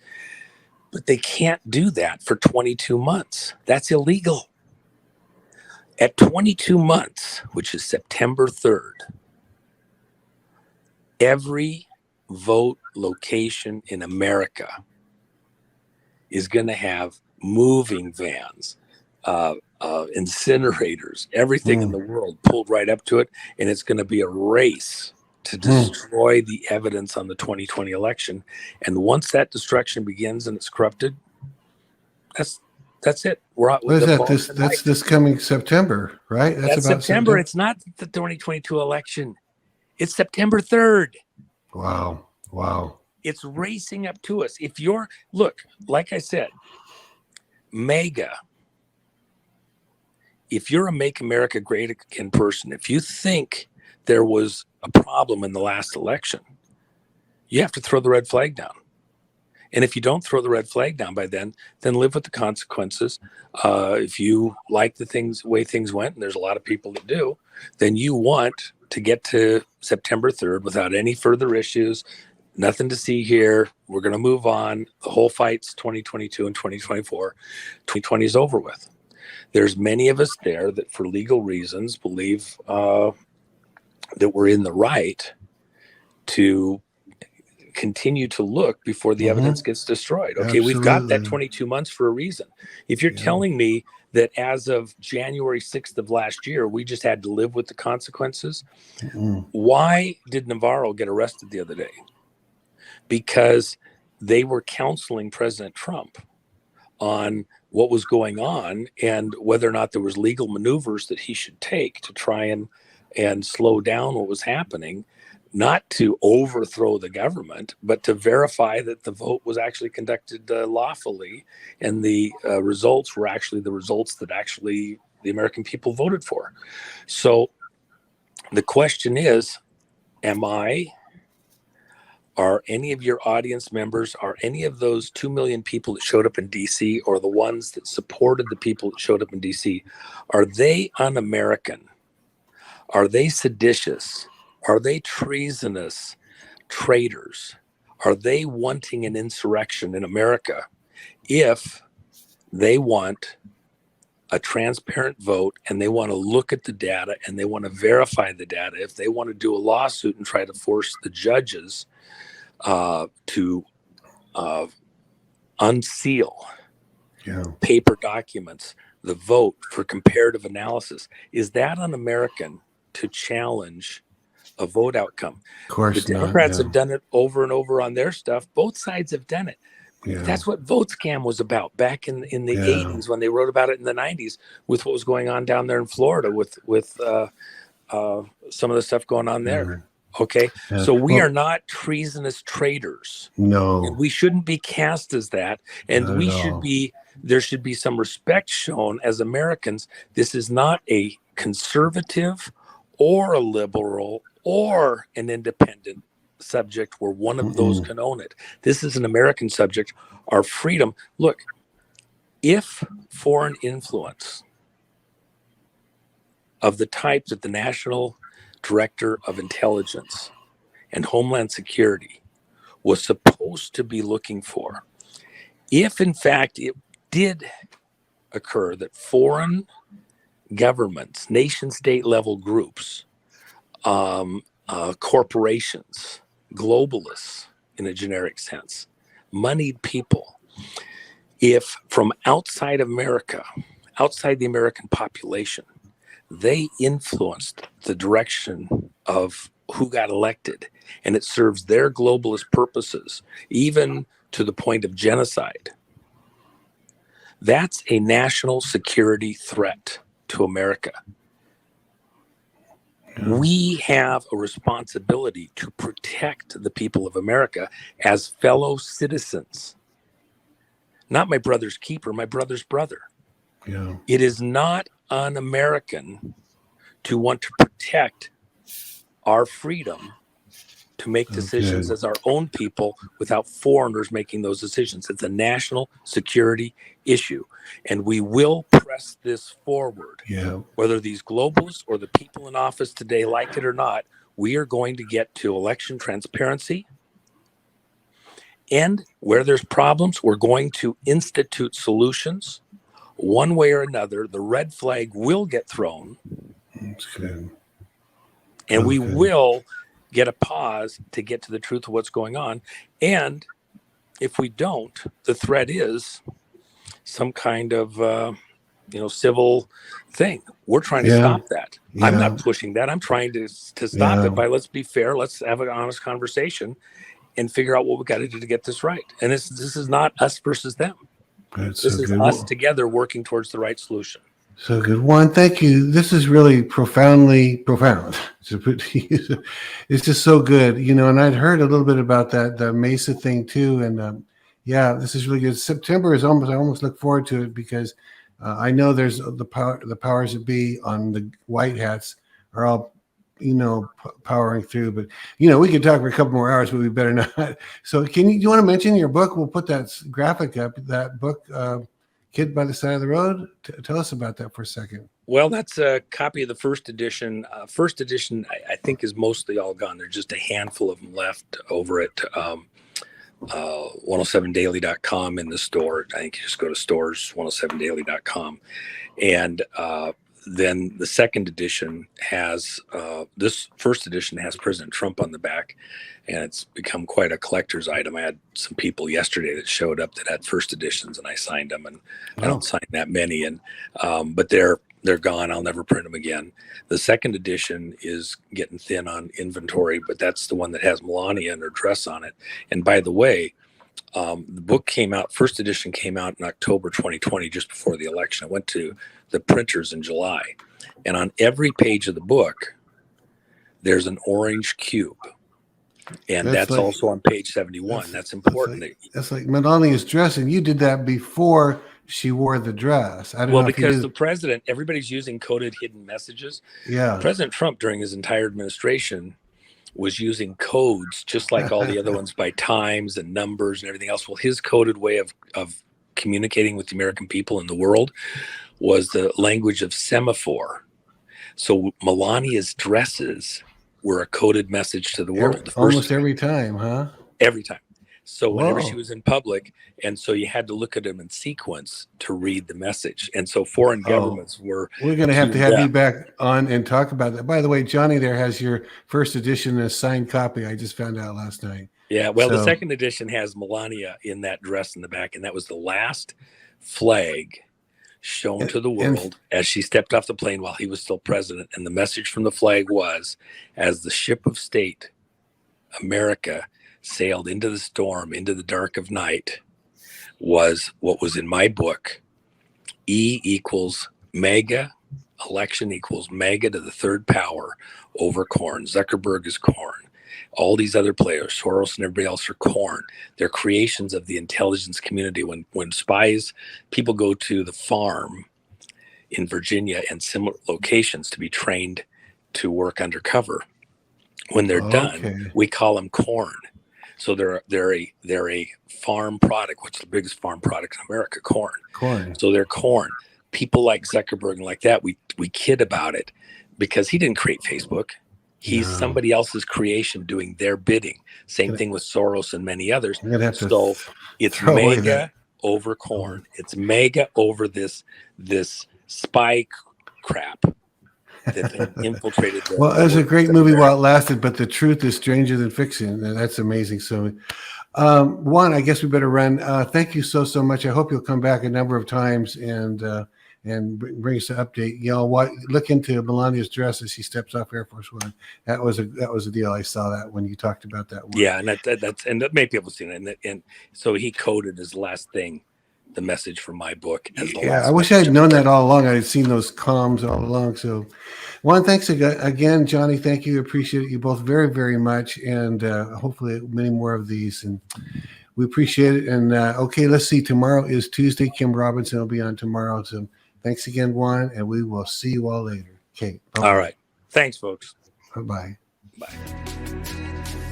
Speaker 2: But they can't do that for 22 months. That's illegal. At 22 months, which is September 3rd, every vote location in America is going to have moving vans, incinerators, everything in the world pulled right up to it. And it's going to be a race to destroy the evidence on the 2020 election. And once that destruction begins and it's corrupted, that's it. We're out.
Speaker 1: What is that? That's this coming September, right?
Speaker 2: That's about September. It's not the 2022 election. It's September 3rd.
Speaker 1: Wow.
Speaker 2: It's racing up to us. If you're, look, like I said, MAGA, if you're a Make America Great Again person, if you think there was a problem in the last election, you have to throw the red flag down. And if you don't throw the red flag down by then live with the consequences. If you like the way things went, and there's a lot of people that do, then you want to get to September 3rd without any further issues. Nothing to see here. We're going to move on. The whole fight's 2022 and 2024. 2020 is over with. There's many of us there that for legal reasons believe that we're in the right to continue to look before the evidence gets destroyed. Okay,
Speaker 1: Absolutely.
Speaker 2: We've got that 22 months for a reason. If you're telling me that as of January 6th of last year, we just had to live with the consequences, why did Navarro get arrested the other day? Because they were counseling President Trump on what was going on and whether or not there was legal maneuvers that he should take to try and slow down what was happening, not to overthrow the government, but to verify that the vote was actually conducted lawfully and the results were actually the results that actually the American people voted for. So the question is, am I are any of your audience members, are any of those 2 million people that showed up in DC, or the ones that supported the people that showed up in DC, are they un-American? Are they seditious? Are they treasonous traitors? Are they wanting an insurrection in America? If they want a transparent vote and they want to look at the data and they want to verify the data, if they want to do a lawsuit and try to force the judges to unseal paper documents, the vote for comparative analysis, is that un-American to challenge a vote outcome?
Speaker 1: Of course,
Speaker 2: the Democrats have done it over and over on their stuff. Both sides have done it. That's what Vote Scam was about back in the 80s, when they wrote about it in the 90s with what was going on down there in Florida with some of the stuff going on there. Okay. So we are not treasonous traitors.
Speaker 1: No.
Speaker 2: And we shouldn't be cast as that. And there should be some respect shown as Americans. This is not a conservative or a liberal or an independent subject where one of those can own it. This is an American subject. Our freedom. Look, if foreign influence of the type that the National Director of Intelligence and Homeland Security was supposed to be looking for, if in fact it did occur that foreign governments, nation state level groups, corporations, globalists in a generic sense, moneyed people, if from outside America, outside the American population, they influenced the direction of who got elected, and it serves their globalist purposes, even to the point of genocide, that's a national security threat to America. We have a responsibility to protect the people of America as fellow citizens. Not my brother's keeper, my brother's brother. It is not un-American to want to protect our freedom to make decisions as our own people without foreigners making those decisions. It's a national security issue, and we will press this forward. Whether these globalists or the people in office today like it or not, we are going to get to election transparency, and where there's problems, we're going to institute solutions. One way or another, the red flag will get thrown.
Speaker 1: That's good.
Speaker 2: And we will get a pause to get to the truth of what's going on. And if we don't, the threat is some kind of, civil thing. We're trying to stop that. I'm not pushing that. I'm trying to stop it by, let's be fair. Let's have an honest conversation and figure out what we got to do to get this right. And this is not us versus them. This is us together working towards the right solution.
Speaker 1: So good. Juan, thank you. This is really profound. It's just so good, and I'd heard a little bit about the Mesa thing too. And this is really good. September is I almost look forward to it, because I know there's the powers that be on the white hats are all, powering through, but we could talk for a couple more hours, but we better not. So do you want to mention your book? We'll put that graphic up, that book, Kid by the Side of the Road. Tell us about that for a second.
Speaker 2: Well, that's a copy of the first edition. First edition, I think, is mostly all gone. There's just a handful of them left over at 107daily.com in the store. I think you just go to stores, 107daily.com. And then the second edition has, this first edition has President Trump on the back, and it's become quite a collector's item. I had some people yesterday that showed up that had first editions, and I signed them, and I don't sign that many, and but they're gone. I'll never print them again. The second edition is getting thin on inventory, but that's the one that has Melania and her dress on it. And by the way, the book came out, first edition came out in October 2020, just before the election. I went to the printers in July, and on every page of the book, there's an orange cube. And that's like, also on page 71. That's important.
Speaker 1: That's like Melania's dress, and you did that before she wore the dress. I don't know
Speaker 2: because the president, everybody's using coded hidden messages.
Speaker 1: Yeah.
Speaker 2: President Trump, during his entire administration, was using codes just like all the other ones by times and numbers and everything else. Well, his coded way of communicating with the American people in the world was the language of semaphore. So Melania's dresses were a coded message to the world.
Speaker 1: Almost every time, huh?
Speaker 2: Every time. So whenever
Speaker 1: Whoa.
Speaker 2: she was in public, and so you had to look at them in sequence to read the message. And so foreign governments were.
Speaker 1: We're going to have you back on and talk about that. By the way, Johnny there has your first edition, a signed copy. I just found out last night.
Speaker 2: Yeah, well, the second edition has Melania in that dress in the back, and that was the last flag shown to the world as she stepped off the plane while he was still president. And the message from the flag was, as the ship of state, America, sailed into the storm, into the dark of night, was what was in my book. E equals mega, election equals mega to the third power over corn. Zuckerberg is corn. All these other players, Soros and everybody else, are corn. They're creations of the intelligence community. When spies, people go to the farm in Virginia and similar locations to be trained to work undercover. When they're done, we call them corn. So they're a farm product. What's the biggest farm product in America? Corn.
Speaker 1: Corn.
Speaker 2: So they're corn. People like Zuckerberg and like that, we kid about it because he didn't create Facebook. He's somebody else's creation doing their bidding. Same thing with Soros and many others. So it's mega over corn. It's mega over this spy crap that they infiltrated.
Speaker 1: Well, it was a great movie while it lasted, but the truth is stranger than fiction. And that's amazing. So, Juan, I guess we better run. Thank you so much. I hope you'll come back a number of times and bring us an update. You know what? Look into Melania's dress as she steps off Air Force One. That was a deal. I saw that when you talked about that one.
Speaker 2: Yeah, and that's many people have seen it. And so he coded his last thing, the message from my book. As the last
Speaker 1: I wish I had known that all along. I had seen those comms all along. So, Juan, thanks again, Johnny. Thank you. Appreciate you both very, very much, and hopefully many more of these. And we appreciate it. And okay, let's see. Tomorrow is Tuesday. Kim Robinson will be on tomorrow. So. Thanks again, Juan, and we will see you all later. Okay.
Speaker 2: All right. Thanks, folks.
Speaker 1: Bye-bye.
Speaker 2: Bye.